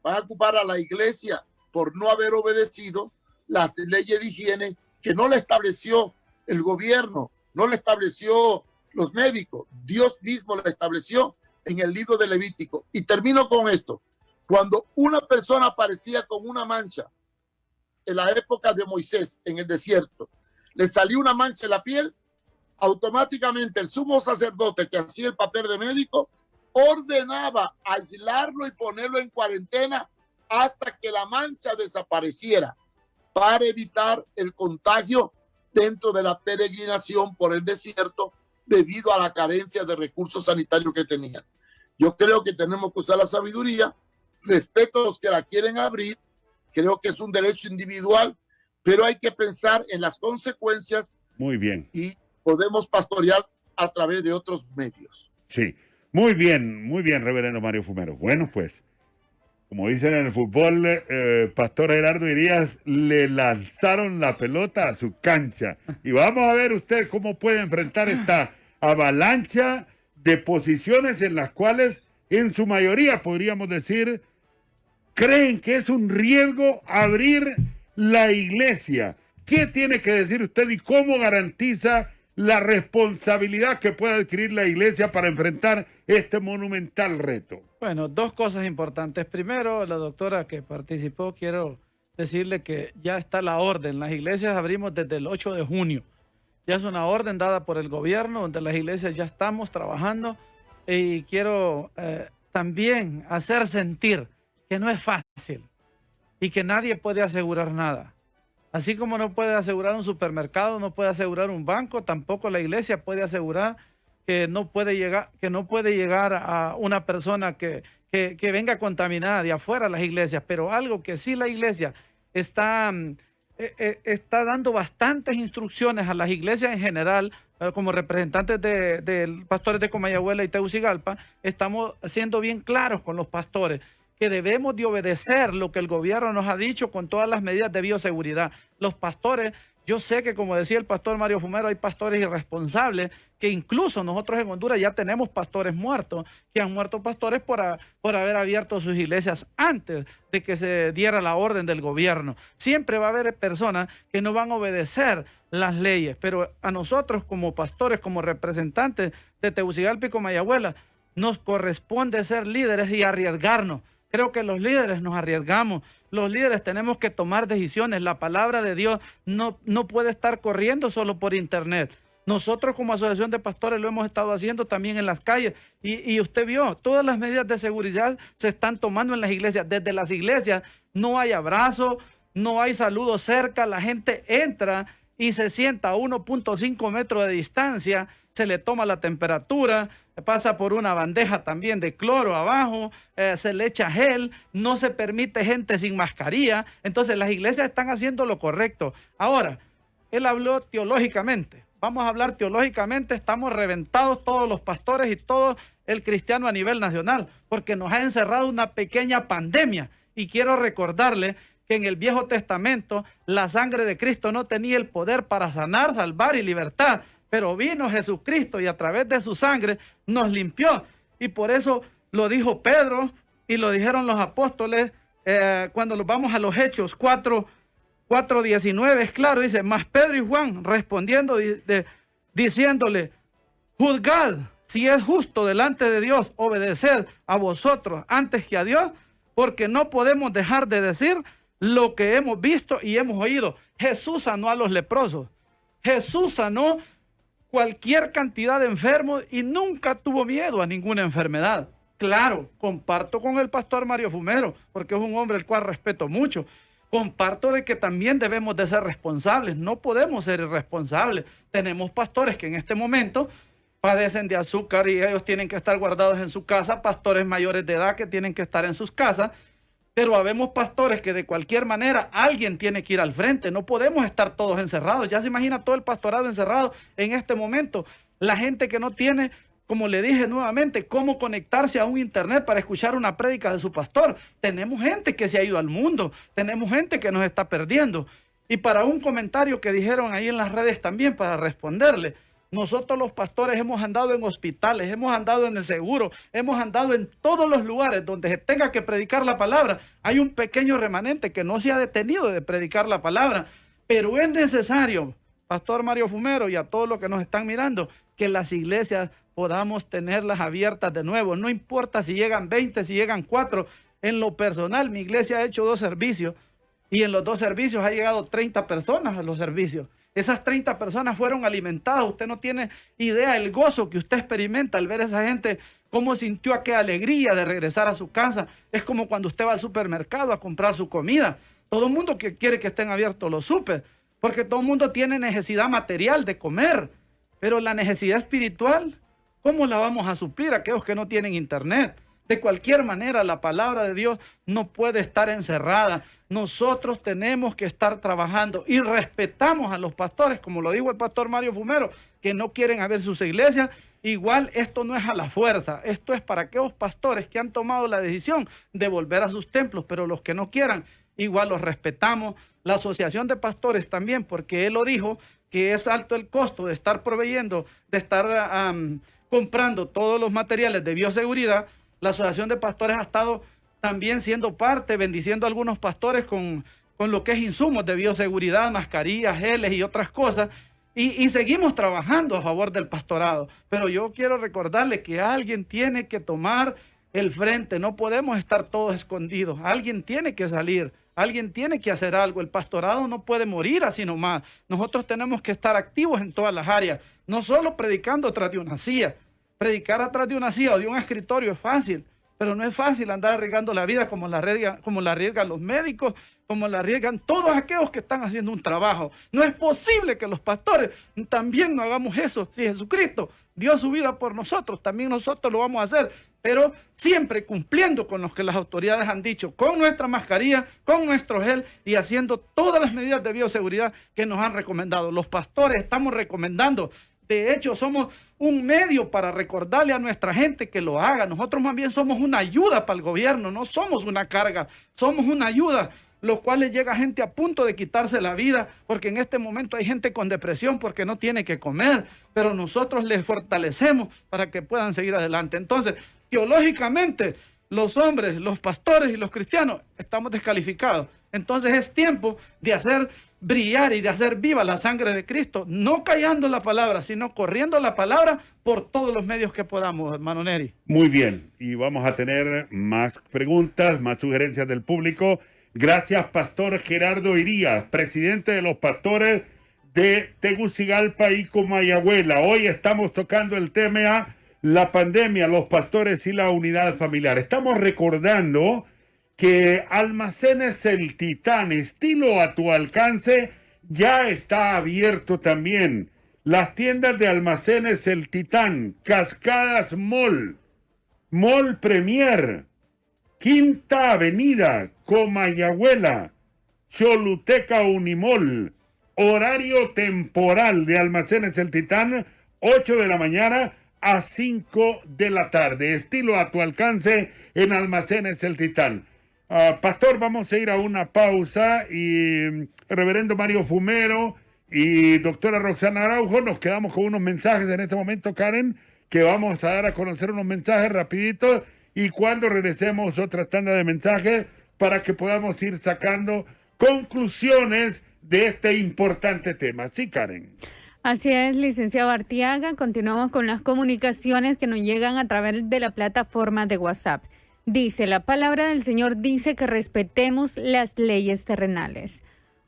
van a culpar a la iglesia por no haber obedecido las leyes de higiene que no le estableció el gobierno, no le estableció los médicos, Dios mismo la estableció en el libro de Levítico. Y termino con esto. Cuando una persona aparecía con una mancha en la época de Moisés en el desierto, le salió una mancha en la piel, automáticamente el sumo sacerdote que hacía el papel de médico ordenaba aislarlo y ponerlo en cuarentena hasta que la mancha desapareciera para evitar el contagio dentro de la peregrinación por el desierto debido a la carencia de recursos sanitarios que tenían. Yo creo que tenemos que usar la sabiduría, respeto a los que la quieren abrir, creo que es un derecho individual, pero hay que pensar en las consecuencias. Muy bien. Y podemos pastorear a través de otros medios. Sí, muy bien, reverendo Mario Fumero. Bueno, pues, como dicen en el fútbol, Pastor Gerardo Irías, le lanzaron la pelota a su cancha. Y vamos a ver usted cómo puede enfrentar esta avalancha de posiciones en las cuales, en su mayoría, podríamos decir, creen que es un riesgo abrir la iglesia. ¿Qué tiene que decir usted y cómo garantiza la responsabilidad que puede adquirir la iglesia para enfrentar este monumental reto? Bueno, 2 cosas importantes. Primero, la doctora que participó, quiero decirle que ya está la orden. Las iglesias abrimos desde el 8 de junio. Ya es una orden dada por el gobierno, donde las iglesias ya estamos trabajando. Y quiero también hacer sentir que no es fácil y que nadie puede asegurar nada. Así como no puede asegurar un supermercado, no puede asegurar un banco, tampoco la iglesia puede asegurar que no puede llegar a una persona que venga contaminada de afuera a las iglesias. Pero algo que sí la iglesia está dando bastantes instrucciones a las iglesias en general, como representantes de pastores de Comayagüela y Tegucigalpa, estamos siendo bien claros con los pastores que debemos de obedecer lo que el gobierno nos ha dicho con todas las medidas de bioseguridad. Los pastores, yo sé que como decía el pastor Mario Fumero, hay pastores irresponsables, que incluso nosotros en Honduras ya tenemos pastores muertos, que han muerto pastores por haber abierto sus iglesias antes de que se diera la orden del gobierno. Siempre va a haber personas que no van a obedecer las leyes, pero a nosotros como pastores, como representantes de Tegucigalpa y Comayagüela, nos corresponde ser líderes y arriesgarnos. Creo que los líderes nos arriesgamos, los líderes tenemos que tomar decisiones. La palabra de Dios no puede estar corriendo solo por internet. Nosotros como asociación de pastores lo hemos estado haciendo también en las calles y usted vio, todas las medidas de seguridad se están tomando en las iglesias. Desde las iglesias no hay abrazo, no hay saludo cerca, la gente entra y se sienta a 1.5 metros de distancia, se le toma la temperatura, pasa por una bandeja también de cloro abajo, se le echa gel, no se permite gente sin mascarilla. Entonces las iglesias están haciendo lo correcto. Ahora, él habló teológicamente. vamos a hablar teológicamente, estamos reventados todos los pastores y todo el cristiano a nivel nacional, porque nos ha encerrado una pequeña pandemia. Y quiero recordarle que en el Viejo Testamento la sangre de Cristo no tenía el poder para sanar, salvar y libertar, pero vino Jesucristo y a través de su sangre nos limpió. Y por eso lo dijo Pedro y lo dijeron los apóstoles cuando nos vamos a los Hechos 4:19, es claro, dice, mas Pedro y Juan respondiendo, diciéndole, juzgad si es justo delante de Dios obedecer a vosotros antes que a Dios, porque no podemos dejar de decir lo que hemos visto y hemos oído. Jesús sanó a los leprosos. Jesús sanó cualquier cantidad de enfermos y nunca tuvo miedo a ninguna enfermedad. Claro, comparto con el pastor Mario Fumero, porque es un hombre el cual respeto mucho. Comparto de que también debemos de ser responsables. No podemos ser irresponsables. Tenemos pastores que en este momento padecen de azúcar y ellos tienen que estar guardados en su casa, pastores mayores de edad que tienen que estar en sus casas, pero habemos pastores que de cualquier manera alguien tiene que ir al frente, no podemos estar todos encerrados. Ya se imagina todo el pastorado encerrado en este momento, la gente que no tiene, como le dije nuevamente, cómo conectarse a un internet para escuchar una prédica de su pastor. Tenemos gente que se ha ido al mundo, tenemos gente que nos está perdiendo. Y para un comentario que dijeron ahí en las redes también, para responderle, nosotros los pastores hemos andado en hospitales, hemos andado en el seguro, hemos andado en todos los lugares donde se tenga que predicar la palabra. Hay un pequeño remanente que no se ha detenido de predicar la palabra, pero es necesario, pastor Mario Fumero y a todos los que nos están mirando, que las iglesias podamos tenerlas abiertas de nuevo. No importa si llegan 20, si llegan 4. En lo personal, mi iglesia ha hecho 2 servicios y en los 2 servicios ha llegado 30 personas a los servicios. Esas 30 personas fueron alimentadas. Usted no tiene idea el gozo que usted experimenta al ver a esa gente, cómo sintió aquella alegría de regresar a su casa. Es como cuando usted va al supermercado a comprar su comida. Todo el mundo que quiere que estén abiertos los súper, porque todo el mundo tiene necesidad material de comer, pero la necesidad espiritual, ¿cómo la vamos a suplir a aquellos que no tienen internet? De cualquier manera, la palabra de Dios no puede estar encerrada. Nosotros tenemos que estar trabajando y respetamos a los pastores, como lo dijo el pastor Mario Fumero, que no quieren abrir sus iglesias. Igual esto no es a la fuerza, esto es para aquellos pastores que han tomado la decisión de volver a sus templos, pero los que no quieran, igual los respetamos. La asociación de pastores también, porque él lo dijo, que es alto el costo de estar proveyendo, de estar comprando todos los materiales de bioseguridad. La asociación de pastores ha estado también siendo parte, bendiciendo a algunos pastores con lo que es insumos de bioseguridad, mascarillas, geles y otras cosas. Y seguimos trabajando a favor del pastorado. Pero yo quiero recordarle que alguien tiene que tomar el frente. No podemos estar todos escondidos. Alguien tiene que salir. Alguien tiene que hacer algo. El pastorado no puede morir así nomás. Nosotros tenemos que estar activos en todas las áreas. No solo predicando tras de una silla. Predicar atrás de una silla o de un escritorio es fácil, pero no es fácil andar arriesgando la vida como la arriesgan los médicos, como la arriesgan todos aquellos que están haciendo un trabajo. No es posible que los pastores también no hagamos eso. Si Jesucristo dio su vida por nosotros, también nosotros lo vamos a hacer, pero siempre cumpliendo con lo que las autoridades han dicho, con nuestra mascarilla, con nuestro gel y haciendo todas las medidas de bioseguridad que nos han recomendado. Los pastores estamos recomendando. De hecho, somos un medio para recordarle a nuestra gente que lo haga. Nosotros más bien somos una ayuda para el gobierno, no somos una carga, somos una ayuda, los cuales llega gente a punto de quitarse la vida, porque en este momento hay gente con depresión porque no tiene que comer, pero nosotros les fortalecemos para que puedan seguir adelante. Entonces, teológicamente, los hombres, los pastores y los cristianos estamos descalificados. Entonces es tiempo de hacer brillar y de hacer viva la sangre de Cristo, no callando la palabra, sino corriendo la palabra por todos los medios que podamos, hermano Neri. Muy bien, y vamos a tener más preguntas, más sugerencias del público. Gracias, Pastor Gerardo Irías, presidente de los pastores de Tegucigalpa y Comayagüela. Hoy estamos tocando el tema la pandemia, los pastores y la unidad familiar. Estamos recordando que Almacenes El Titán, estilo a tu alcance, ya está abierto también. Las tiendas de Almacenes El Titán, Cascadas Mall, Mall Premier, Quinta Avenida, Comayagüela, Choluteca Unimall, horario temporal de Almacenes El Titán, 8 de la mañana a 5 de la tarde. Estilo a tu alcance en Almacenes El Titán. Pastor, vamos a ir a una pausa y reverendo Mario Fumero y doctora Roxana Araujo, nos quedamos con unos mensajes en este momento, Karen, que vamos a dar a conocer unos mensajes rapiditos y cuando regresemos otra tanda de mensajes para que podamos ir sacando conclusiones de este importante tema. Sí, Karen. Así es, licenciado Artiaga. Continuamos con las comunicaciones que nos llegan a través de la plataforma de WhatsApp. Dice, la palabra del Señor dice que respetemos las leyes terrenales.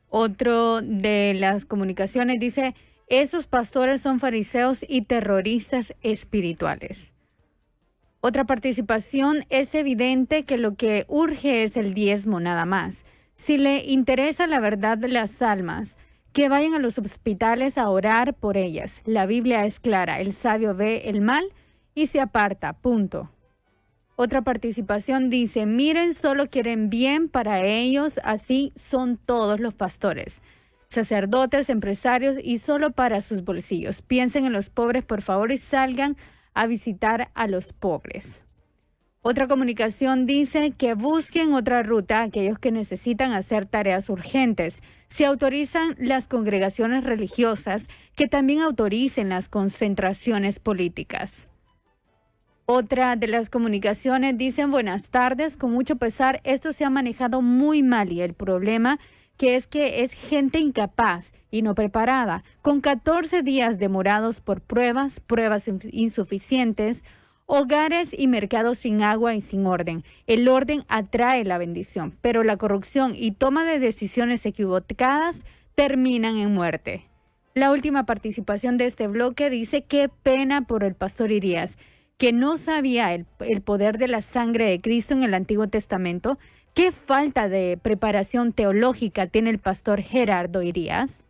Otro de las comunicaciones dice, esos pastores son fariseos y terroristas espirituales. Otra participación, es evidente que lo que urge es el diezmo nada más. Si le interesa la verdad de las almas, que vayan a los hospitales a orar por ellas. La Biblia es clara, el sabio ve el mal y se aparta, punto. Otra participación dice, miren, solo quieren bien para ellos, así son todos los pastores, sacerdotes, empresarios y solo para sus bolsillos. Piensen en los pobres, por favor, y salgan a visitar a los pobres. Otra comunicación dice que busquen otra ruta a aquellos que necesitan hacer tareas urgentes. Si autorizan las congregaciones religiosas, que también autoricen las concentraciones políticas. Otra de las comunicaciones dicen, buenas tardes, con mucho pesar, esto se ha manejado muy mal y el problema que es gente incapaz y no preparada, con 14 días demorados por pruebas insuficientes, hogares y mercados sin agua y sin orden. El orden atrae la bendición, pero la corrupción y toma de decisiones equivocadas terminan en muerte. La última participación de este bloque dice, qué pena por el pastor Irías, que no sabía el poder de la sangre de Cristo en el Antiguo Testamento. ¿Qué falta de preparación teológica tiene el pastor Gerardo Irías?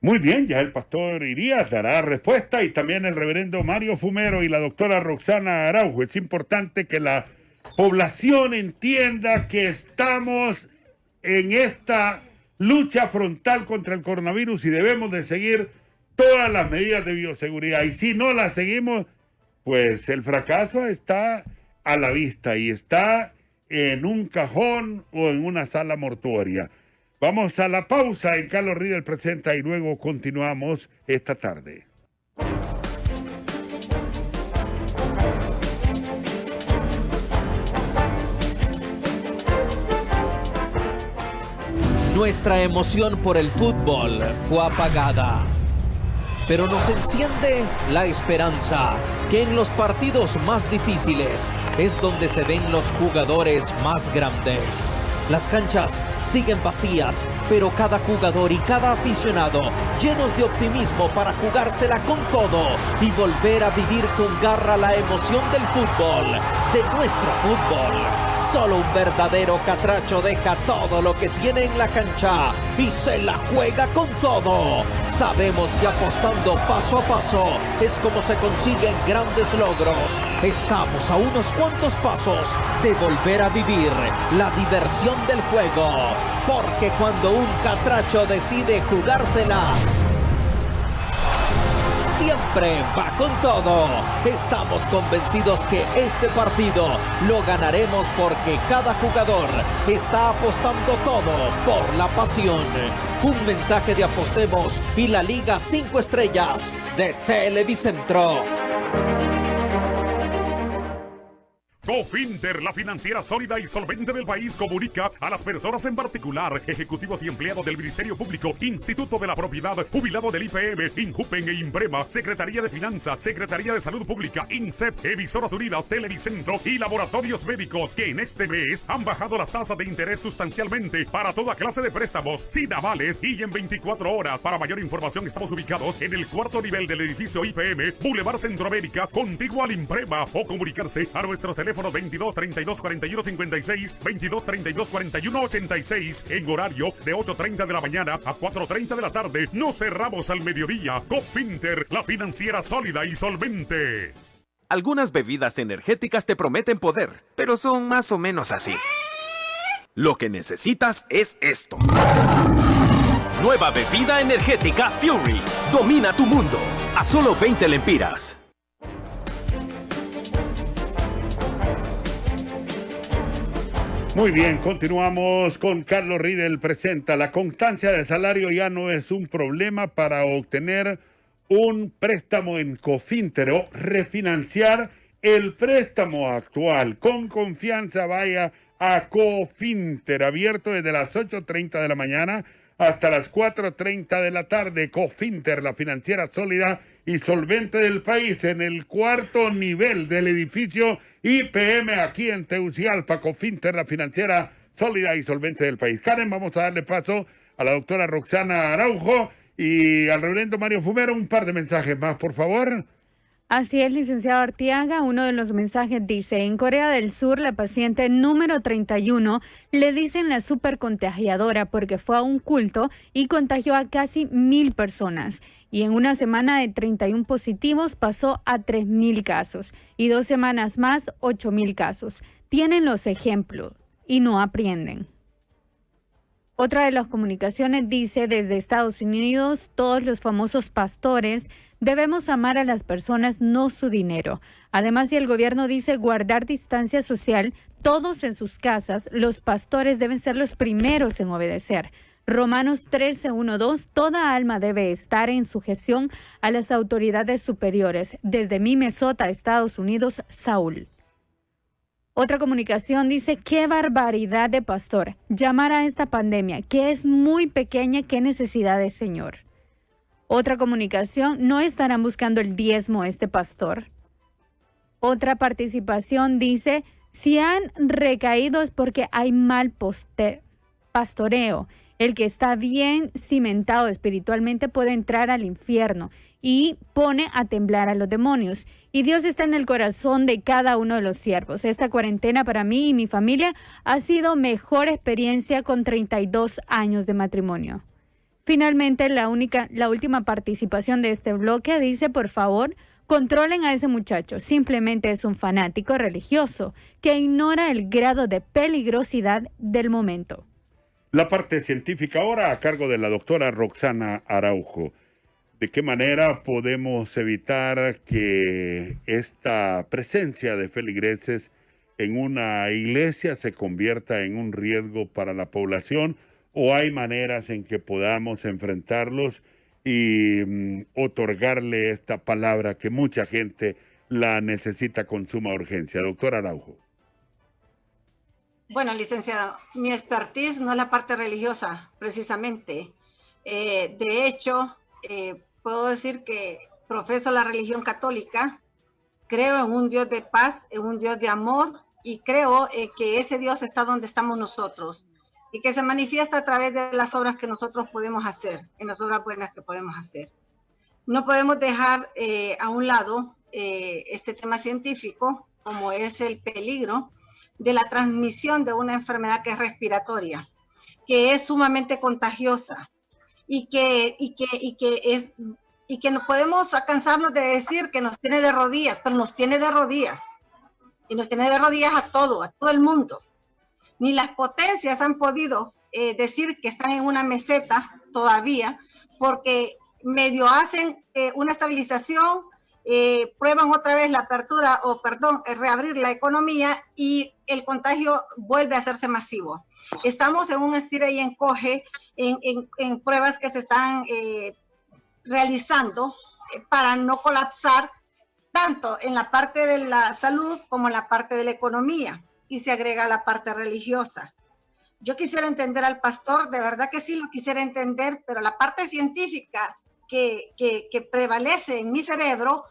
Muy bien, ya el pastor Irías dará respuesta y también el reverendo Mario Fumero y la doctora Roxana Araujo. Es importante que la población entienda que estamos en esta lucha frontal contra el coronavirus y debemos de seguir todas las medidas de bioseguridad. Y si no las seguimos, pues el fracaso está a la vista y está en un cajón o en una sala mortuoria. Vamos a la pausa en Carlos Riedel presenta y luego continuamos esta tarde. Nuestra emoción por el fútbol fue apagada, pero nos enciende la esperanza que en los partidos más difíciles es donde se ven los jugadores más grandes. Las canchas siguen vacías, pero cada jugador y cada aficionado llenos de optimismo para jugársela con todo y volver a vivir con garra la emoción del fútbol, de nuestro fútbol. Solo un verdadero catracho deja todo lo que tiene en la cancha y se la juega con todo. Sabemos que apostando paso a paso es como se consiguen grandes logros. Estamos a unos cuantos pasos de volver a vivir la diversión del juego, porque cuando un catracho decide jugársela, siempre va con todo. Estamos convencidos que este partido lo ganaremos porque cada jugador está apostando todo por la pasión. Un mensaje de Apostemos y la Liga 5 Estrellas de Televicentro. Cofinter, la financiera sólida y solvente del país, comunica a las personas en particular, ejecutivos y empleados del Ministerio Público, Instituto de la Propiedad, jubilado del IPM, Injupen e Imprema, Secretaría de Finanzas, Secretaría de Salud Pública, INSEP, Emisoras Unidas, Televicentro y Laboratorios Médicos, que en este mes han bajado las tasas de interés sustancialmente para toda clase de préstamos, sin avales y en 24 horas. Para mayor información estamos ubicados en el cuarto nivel del edificio IPM, Boulevard Centroamérica, contiguo al Imprema, o comunicarse a nuestros teléfonos 22 32 41 56, 22 32 41 86, en horario de 8:30 de la mañana a 4:30 de la tarde. No cerramos al mediodía. Cofinter, la financiera sólida y solvente. Algunas bebidas energéticas te prometen poder, pero son más o menos así. Lo que necesitas es esto. Nueva bebida energética Fury. Domina tu mundo. A solo 20 lempiras. Muy bien, continuamos con Carlos Riedel presenta. La constancia del salario ya no es un problema para obtener un préstamo en Cofinter o refinanciar el préstamo actual. Con confianza vaya a Cofinter, abierto desde las 8:30 de la mañana hasta las 4:30 de la tarde. Cofinter, la financiera sólida y solvente del país, en el cuarto nivel del edificio IPM aquí en Tegucigalpa. Cofinter, la financiera sólida y solvente del país. Karen, vamos a darle paso a la doctora Roxana Araujo y al reverendo Mario Fumero. Un par de mensajes más, por favor. Así es, licenciado Artiaga. Uno de los mensajes dice: en Corea del Sur, la paciente número 31 le dicen la supercontagiadora porque fue a un culto y contagió a casi 1,000 personas. Y en una semana de 31 positivos pasó a 3,000 casos. Y 2 semanas más, 8,000 casos. Tienen los ejemplos y no aprenden. Otra de las comunicaciones dice: desde Estados Unidos, todos los famosos pastores debemos amar a las personas, no su dinero. Además, si el gobierno dice guardar distancia social, todos en sus casas, los pastores deben ser los primeros en obedecer. Romanos 13:1-2, toda alma debe estar en sujeción a las autoridades superiores. Desde Minnesota, Estados Unidos, Saúl. Otra comunicación dice: qué barbaridad de pastor, llamar a esta pandemia, que es muy pequeña, qué necesidades, Señor. Otra comunicación: no estarán buscando el diezmo este pastor. Otra participación dice: si han recaído es porque hay mal pastoreo. El que está bien cimentado espiritualmente puede entrar al infierno y pone a temblar a los demonios. Y Dios está en el corazón de cada uno de los siervos. Esta cuarentena para mí y mi familia ha sido mejor experiencia con 32 años de matrimonio. Finalmente, la última participación de este bloque dice: por favor, controlen a ese muchacho. Simplemente es un fanático religioso que ignora el grado de peligrosidad del momento. La parte científica ahora a cargo de la doctora Roxana Araujo. ¿De qué manera podemos evitar que esta presencia de feligreses en una iglesia se convierta en un riesgo para la población? ¿O hay maneras en que podamos enfrentarlos y otorgarle esta palabra que mucha gente la necesita con suma urgencia? Doctora Araujo. Bueno, licenciado, mi expertise no es la parte religiosa, precisamente. De hecho, puedo decir que profeso la religión católica, creo en un Dios de paz, en un Dios de amor, y creo que ese Dios está donde estamos nosotros, y que se manifiesta a través de las obras que nosotros podemos hacer, en las obras buenas que podemos hacer. No podemos dejar a un lado este tema científico, como es el peligro de la transmisión de una enfermedad que es respiratoria, que es sumamente contagiosa y que no podemos cansarnos de decir que nos tiene de rodillas, pero nos tiene de rodillas y nos tiene de rodillas a todo el mundo. Ni las potencias han podido decir que están en una meseta todavía, porque medio hacen una estabilización, prueban otra vez la apertura reabrir la economía y el contagio vuelve a hacerse masivo. Estamos en un estira y encoge en pruebas que se están realizando para no colapsar tanto en la parte de la salud como en la parte de la economía, y se agrega la parte religiosa. Yo quisiera entender al pastor, de verdad que sí lo quisiera entender, pero la parte científica que prevalece en mi cerebro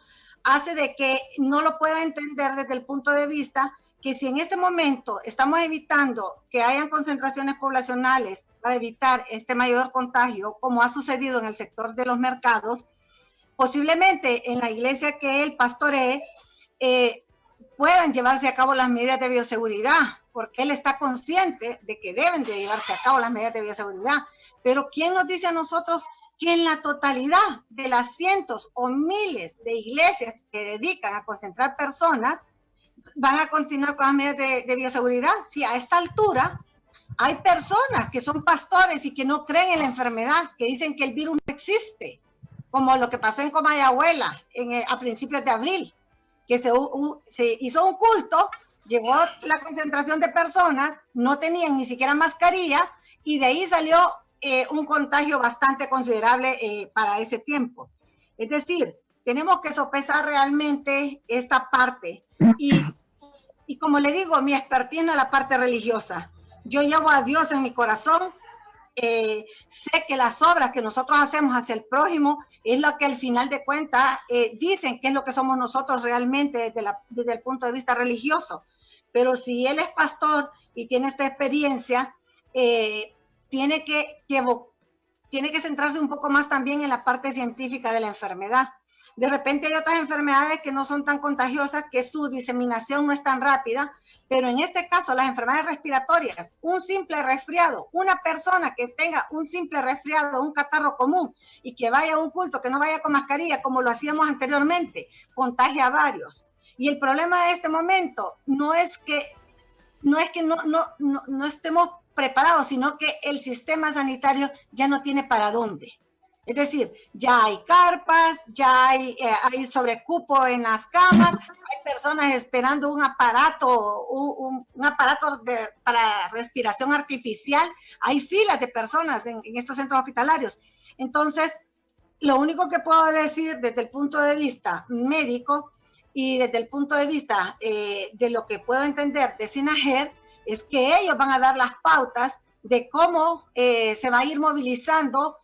hace de que no lo pueda entender desde el punto de vista que si en este momento estamos evitando que hayan concentraciones poblacionales para evitar este mayor contagio, como ha sucedido en el sector de los mercados, posiblemente en la iglesia que él pastoree puedan llevarse a cabo las medidas de bioseguridad, porque él está consciente de que deben de llevarse a cabo las medidas de bioseguridad. Pero ¿quién nos dice a nosotros que en la totalidad de las cientos o miles de iglesias que dedican a concentrar personas van a continuar con las medidas de bioseguridad? Si a esta altura Hay personas que son pastores y que no creen en la enfermedad, que dicen que el virus no existe, como lo que pasó en Comayagüela a principios de abril, que se hizo un culto, llegó la concentración de personas, no tenían ni siquiera mascarilla, y de ahí salió un contagio bastante considerable para ese tiempo. Es decir, tenemos que sopesar realmente esta parte. Y como le digo, mi expertise en la parte religiosa. Yo llevo a Dios en mi corazón. Sé que las obras que nosotros hacemos hacia el prójimo es lo que al final de cuentas dicen que es lo que somos nosotros realmente desde el punto de vista religioso. Pero si él es pastor y tiene esta experiencia, tiene que centrarse un poco más también en la parte científica de la enfermedad. De repente hay otras enfermedades que no son tan contagiosas, que su diseminación no es tan rápida, pero en este caso las enfermedades respiratorias, un simple resfriado, una persona que tenga un simple resfriado, un catarro común y que vaya a un culto, que no vaya con mascarilla como lo hacíamos anteriormente, contagia a varios. Y el problema de este momento no es que no estemos preparados, sino que el sistema sanitario ya no tiene para dónde. Es decir, ya hay carpas, ya hay sobrecupo en las camas, hay personas esperando un aparato, para respiración artificial, hay filas de personas en estos centros hospitalarios. Entonces, lo único que puedo decir desde el punto de vista médico y desde el punto de vista de lo que puedo entender de SINAGER, es que ellos van a dar las pautas de cómo se va a ir movilizando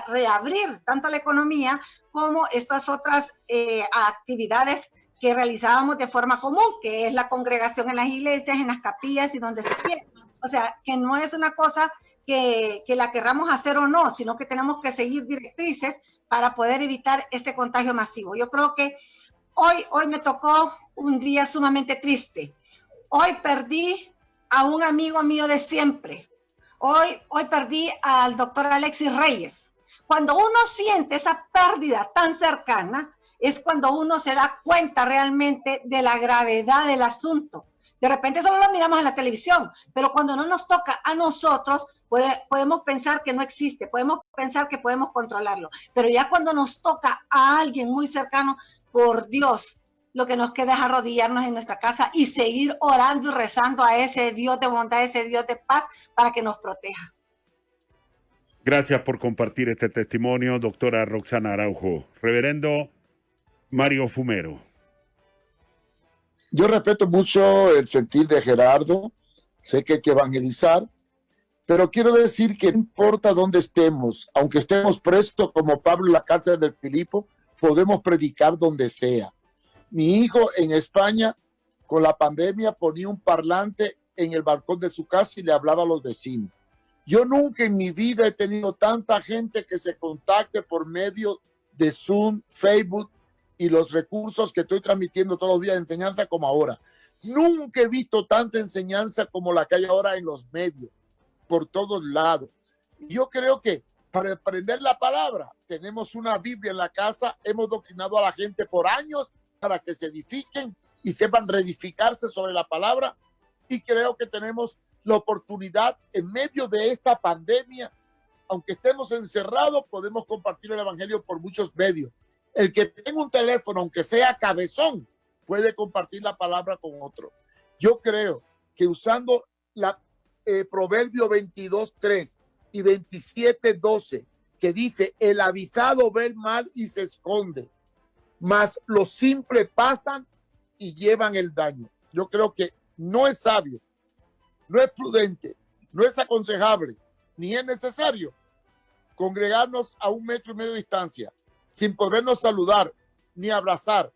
reabrir tanto la economía como estas otras actividades que realizábamos de forma común, que es la congregación en las iglesias, en las capillas y donde se quiera. O sea, que no es una cosa que la querramos hacer o no, sino que tenemos que seguir directrices para poder evitar este contagio masivo. Yo creo que hoy me tocó un día sumamente triste. Hoy perdí a un amigo mío de siempre. Hoy perdí al doctor Alexis Reyes. Cuando uno siente esa pérdida tan cercana, es cuando uno se da cuenta realmente de la gravedad del asunto. De repente solo lo miramos en la televisión, pero cuando no nos toca a nosotros, podemos pensar que no existe, podemos pensar que podemos controlarlo. Pero ya cuando nos toca a alguien muy cercano, por Dios, lo que nos queda es arrodillarnos en nuestra casa y seguir orando y rezando a ese Dios de bondad, ese Dios de paz, para que nos proteja. Gracias por compartir este testimonio, doctora Roxana Araujo. Reverendo Mario Fumero. Yo respeto mucho el sentir de Gerardo, sé que hay que evangelizar, pero quiero decir que no importa dónde estemos, aunque estemos presos como Pablo en la cárcel del Filipo, podemos predicar donde sea. Mi hijo en España, con la pandemia, ponía un parlante en el balcón de su casa y le hablaba a los vecinos. Yo nunca en mi vida he tenido tanta gente que se contacte por medio de Zoom, Facebook y los recursos que estoy transmitiendo todos los días de enseñanza como ahora. Nunca he visto tanta enseñanza como la que hay ahora en los medios, por todos lados. Y yo creo que para aprender la palabra, tenemos una Biblia en la casa, hemos doctrinado a la gente por años para que se edifiquen y sepan reedificarse sobre la palabra, y creo que tenemos la oportunidad en medio de esta pandemia, aunque estemos encerrados, podemos compartir el evangelio por muchos medios. El que tenga un teléfono, aunque sea cabezón, puede compartir la palabra con otro. Yo creo que usando la Proverbio 22:3 y 27:12, que dice, el avisado ve el mal y se esconde, mas los simples pasan y llevan el daño. Yo creo que no es sabio, no es prudente, no es aconsejable, ni es necesario congregarnos a 1,5 metros de distancia, sin podernos saludar ni abrazar,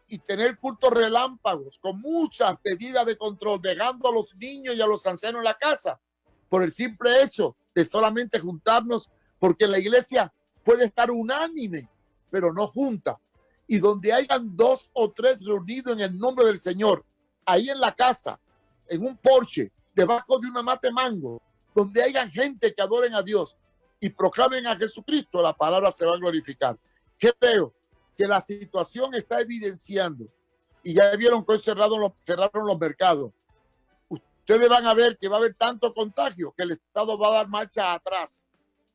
y tener cultos relámpagos con muchas medidas de control, dejando a los niños y a los ancianos en la casa, por el simple hecho de solamente juntarnos, porque la iglesia puede estar unánime, pero no junta. Y donde hayan 2 o 3 reunidos en el nombre del Señor, ahí en la casa, en un porche, debajo de una mate mango, donde hayan gente que adoren a Dios y proclamen a Jesucristo, la palabra se va a glorificar. Creo que la situación está evidenciando, y ya vieron que hoy cerraron los mercados. ustedes van a ver que va a haber tanto contagio que el Estado va a dar marcha atrás.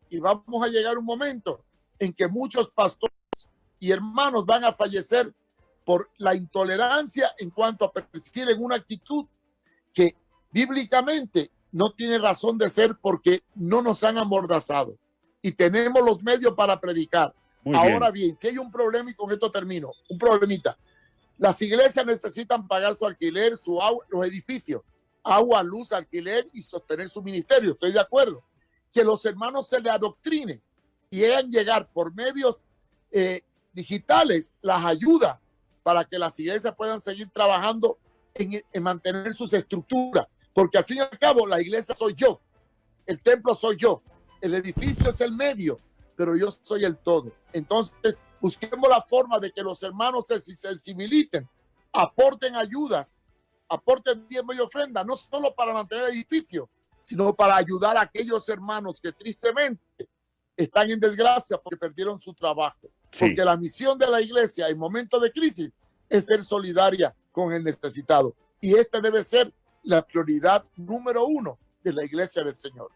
Y vamos a llegar a un momento en que muchos pastores y hermanos van a fallecer por la intolerancia en cuanto a perseguir en una actitud que bíblicamente no tiene razón de ser, porque no nos han amordazado y tenemos los medios para predicar. Ahora bien, si hay un problema, y con esto termino, un problemita. Las iglesias necesitan pagar su alquiler, su agua, los edificios, agua, luz, alquiler y sostener su ministerio. Estoy de acuerdo. Que los hermanos se les adoctrinen y hagan llegar por medios digitales las ayudas para que las iglesias puedan seguir trabajando en mantener sus estructuras. Porque al fin y al cabo la iglesia soy yo, el templo soy yo, el edificio es el medio, pero yo soy el todo. Entonces busquemos la forma de que los hermanos se sensibilicen, aporten ayudas, aporten diezmo y ofrenda, no solo para mantener el edificio, sino para ayudar a aquellos hermanos que tristemente están en desgracia porque perdieron su trabajo. Sí. Porque la misión de la iglesia en momentos de crisis es ser solidaria con el necesitado. Y esta debe ser la prioridad número 1 de la iglesia del Señor.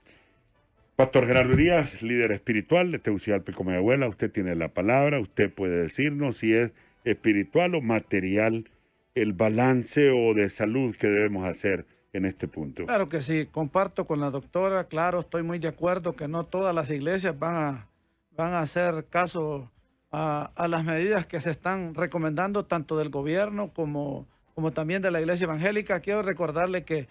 Pastor Gerardo Urias, líder espiritual de Tegucigalpa y Comayagüela, usted tiene la palabra, usted puede decirnos si es espiritual o material el balance o de salud que debemos hacer en este punto. Claro que sí, comparto con la doctora, claro, estoy muy de acuerdo que no todas las iglesias van a hacer caso a las medidas que se están recomendando tanto del gobierno como también de la iglesia evangélica. Quiero recordarle que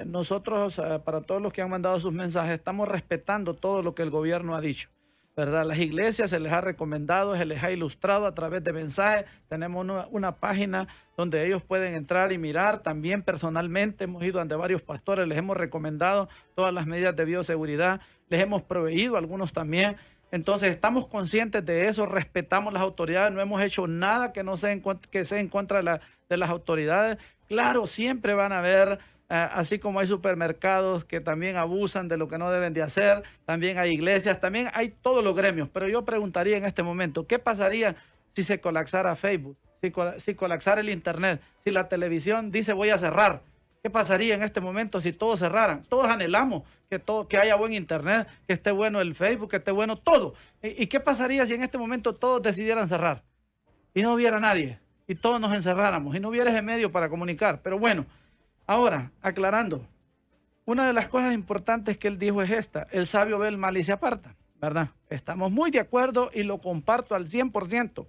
nosotros, para todos los que han mandado sus mensajes, estamos respetando todo lo que el gobierno ha dicho, ¿verdad? Las iglesias se les ha recomendado, se les ha ilustrado a través de mensajes. Tenemos una página donde ellos pueden entrar y mirar. También personalmente hemos ido ante varios pastores, les hemos recomendado todas las medidas de bioseguridad, les hemos proveído algunos también. Entonces estamos conscientes de eso, respetamos las autoridades, no hemos hecho nada que no sea en contra de las autoridades. Claro, siempre van a haber, así como hay supermercados que también abusan de lo que no deben de hacer, también hay iglesias, también hay todos los gremios. Pero yo preguntaría en este momento, ¿qué pasaría si se colapsara Facebook, si colapsara el internet, si la televisión dice voy a cerrar? ¿Qué pasaría en este momento si todos cerraran? Todos anhelamos que haya buen internet, que esté bueno el Facebook, que esté bueno todo. ¿Y qué pasaría si en este momento todos decidieran cerrar y no hubiera nadie y todos nos encerráramos y no hubiera ese medio para comunicar? Pero bueno, ahora, aclarando, una de las cosas importantes que él dijo es esta: el sabio ve el mal y se aparta, ¿verdad? Estamos muy de acuerdo y lo comparto al 100%.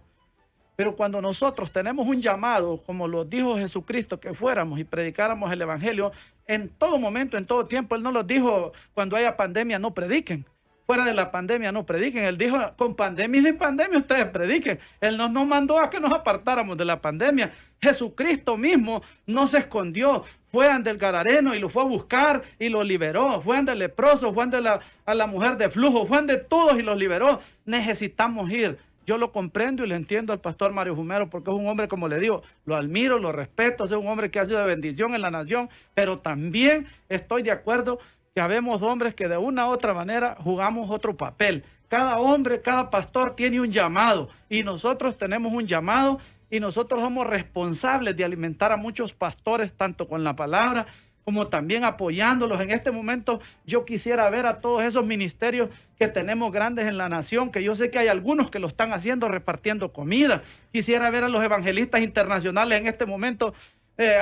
Pero cuando nosotros tenemos un llamado, como lo dijo Jesucristo, que fuéramos y predicáramos el evangelio en todo momento, en todo tiempo. Él no los dijo cuando haya pandemia no prediquen, fuera de la pandemia no prediquen. Él dijo con pandemia y sin pandemia ustedes prediquen. Él nos mandó a que nos apartáramos de la pandemia. Jesucristo mismo no se escondió. Fue ante el Gadareno y lo fue a buscar y lo liberó. Fue ante el leproso, fue ante a la mujer de flujo, fue ante todos y los liberó. Necesitamos ir. Yo lo comprendo y lo entiendo al pastor Mario Jumero, porque es un hombre, como le digo, lo admiro, lo respeto, es un hombre que ha sido de bendición en la nación, pero también estoy de acuerdo que habemos hombres que de una u otra manera jugamos otro papel. Cada hombre, cada pastor tiene un llamado y nosotros tenemos un llamado y nosotros somos responsables de alimentar a muchos pastores, tanto con la palabra como también apoyándolos. En este momento yo quisiera ver a todos esos ministerios que tenemos grandes en la nación, que yo sé que hay algunos que lo están haciendo repartiendo comida. Quisiera ver a los evangelistas internacionales en este momento,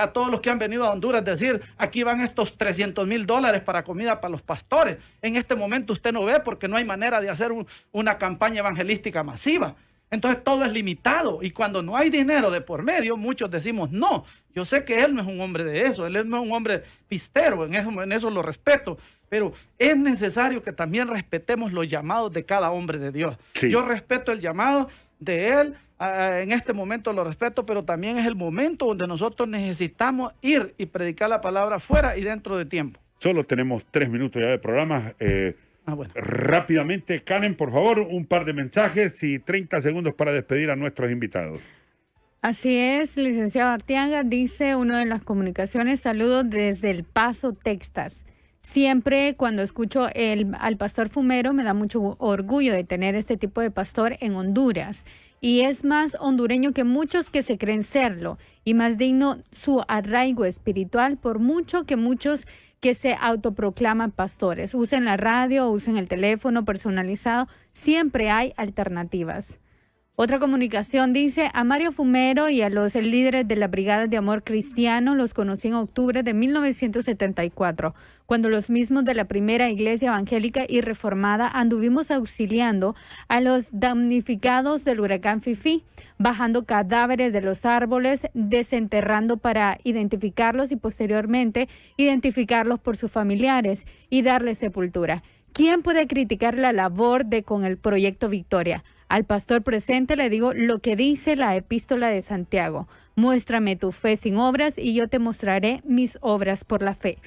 a todos los que han venido a Honduras, decir, aquí van estos $300,000 para comida para los pastores. En este momento usted no ve porque no hay manera de hacer una campaña evangelística masiva. Entonces todo es limitado y cuando no hay dinero de por medio, muchos decimos no. Yo sé que él no es un hombre de eso, él no es un hombre pistero, en eso lo respeto, pero es necesario que también respetemos los llamados de cada hombre de Dios. Sí. Yo respeto el llamado de él, en este momento lo respeto, pero también es el momento donde nosotros necesitamos ir y predicar la palabra fuera y dentro de tiempo. Solo tenemos 3 minutos ya de programa. Bueno. Rápidamente, Karen, por favor, un par de mensajes y 30 segundos para despedir a nuestros invitados. Así es, licenciado Arteaga, dice uno de las comunicaciones, saludos desde El Paso, Texas. Siempre cuando escucho al pastor Fumero me da mucho orgullo de tener este tipo de pastor en Honduras. Y es más hondureño que muchos que se creen serlo y más digno su arraigo espiritual por mucho que muchos que se autoproclaman pastores. Usen la radio, usen el teléfono personalizado, siempre hay alternativas. Otra comunicación dice, a Mario Fumero y a los líderes de la Brigada de Amor Cristiano los conocí en octubre de 1974, cuando los mismos de la primera iglesia evangélica y reformada anduvimos auxiliando a los damnificados del huracán Fifi, bajando cadáveres de los árboles, desenterrando para identificarlos y posteriormente identificarlos por sus familiares y darles sepultura. ¿Quién puede criticar la labor con el Proyecto Victoria? Al pastor presente le digo lo que dice la epístola de Santiago. Muéstrame tu fe sin obras y yo te mostraré mis obras por la fe.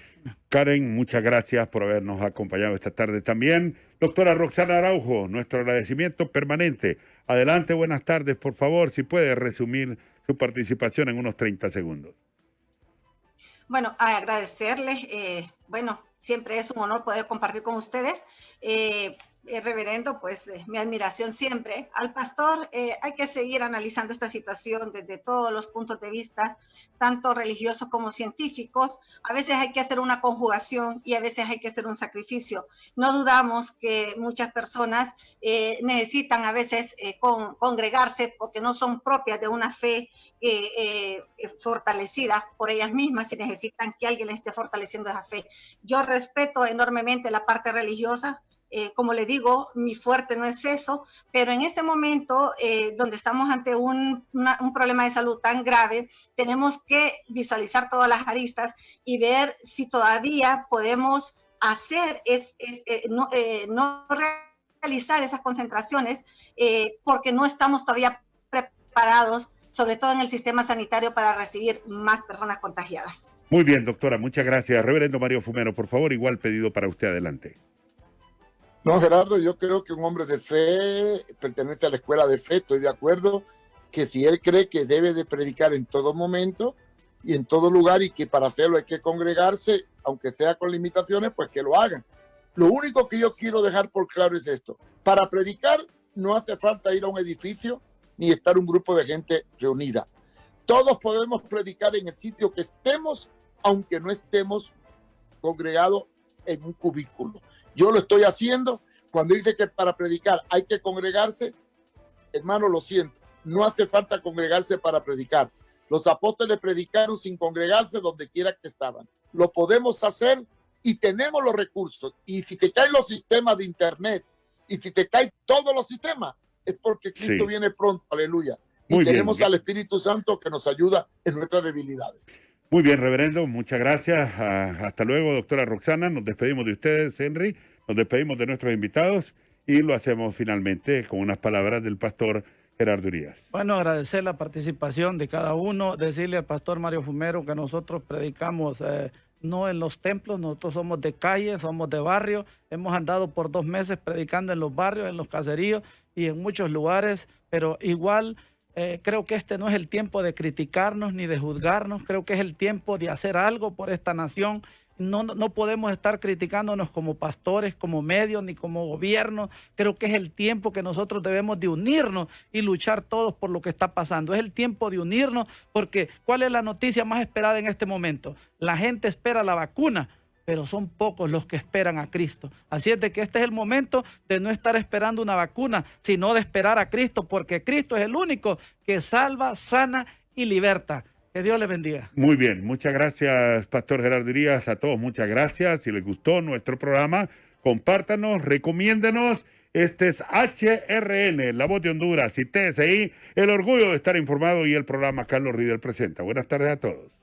Karen, muchas gracias por habernos acompañado esta tarde también. Doctora Roxana Araujo, nuestro agradecimiento permanente. Adelante, buenas tardes. Por favor, si puede resumir su participación en unos 30 segundos. Bueno, a agradecerles. Siempre es un honor poder compartir con ustedes. Reverendo, pues mi admiración siempre al pastor. Hay que seguir analizando esta situación desde todos los puntos de vista, tanto religiosos como científicos. A veces hay que hacer una conjugación y a veces hay que hacer un sacrificio. No dudamos que muchas personas necesitan a veces congregarse porque no son propias de una fe fortalecida por ellas mismas y necesitan que alguien les esté fortaleciendo esa fe. Yo respeto enormemente la parte religiosa. Como le digo, mi fuerte no es eso, pero en este momento donde estamos ante un problema de salud tan grave, tenemos que visualizar todas las aristas y ver si todavía podemos hacer, no realizar esas concentraciones porque no estamos todavía preparados, sobre todo en el sistema sanitario, para recibir más personas contagiadas. Muy bien, doctora, muchas gracias. Reverendo Mario Fumero, por favor, igual pedido para usted, adelante. No, Gerardo, yo creo que un hombre de fe pertenece a la escuela de fe. Estoy de acuerdo que si él cree que debe de predicar en todo momento y en todo lugar y que para hacerlo hay que congregarse, aunque sea con limitaciones, pues que lo hagan. Lo único que yo quiero dejar por claro es esto. Para predicar no hace falta ir a un edificio ni estar un grupo de gente reunida. Todos podemos predicar en el sitio que estemos, aunque no estemos congregados en un cubículo. Yo lo estoy haciendo. Cuando dice que para predicar hay que congregarse, hermano, lo siento, no hace falta congregarse para predicar. Los apóstoles predicaron sin congregarse donde quiera que estaban. Lo podemos hacer y tenemos los recursos. Y si te caen los sistemas de internet y si te caen todos los sistemas, es porque Cristo viene pronto, aleluya. Y Muy tenemos bien. al Espíritu Santo que nos ayuda en nuestras debilidades. Muy bien, reverendo, muchas gracias. Hasta luego, doctora Roxana. Nos despedimos de ustedes, Henry. Nos despedimos de nuestros invitados y lo hacemos finalmente con unas palabras del pastor Gerardo Urias. Bueno, agradecer la participación de cada uno, decirle al pastor Mario Fumero que nosotros predicamos no en los templos, nosotros somos de calle, somos de barrio, hemos andado por 2 meses predicando en los barrios, en los caseríos y en muchos lugares, pero igual creo que este no es el tiempo de criticarnos ni de juzgarnos, creo que es el tiempo de hacer algo por esta nación. No podemos estar criticándonos como pastores, como medios, ni como gobierno. Creo que es el tiempo que nosotros debemos de unirnos y luchar todos por lo que está pasando. Es el tiempo de unirnos porque ¿cuál es la noticia más esperada en este momento? La gente espera la vacuna, pero son pocos los que esperan a Cristo. Así es de que este es el momento de no estar esperando una vacuna, sino de esperar a Cristo, porque Cristo es el único que salva, sana y liberta. Que Dios les bendiga. Muy bien, muchas gracias, pastor Gerardo Urias. A todos, muchas gracias. Si les gustó nuestro programa, compártanos, recomiéndenos. Este es HRN, La Voz de Honduras y TSI, el orgullo de estar informado, y el programa Carlos Riedel presenta. Buenas tardes a todos.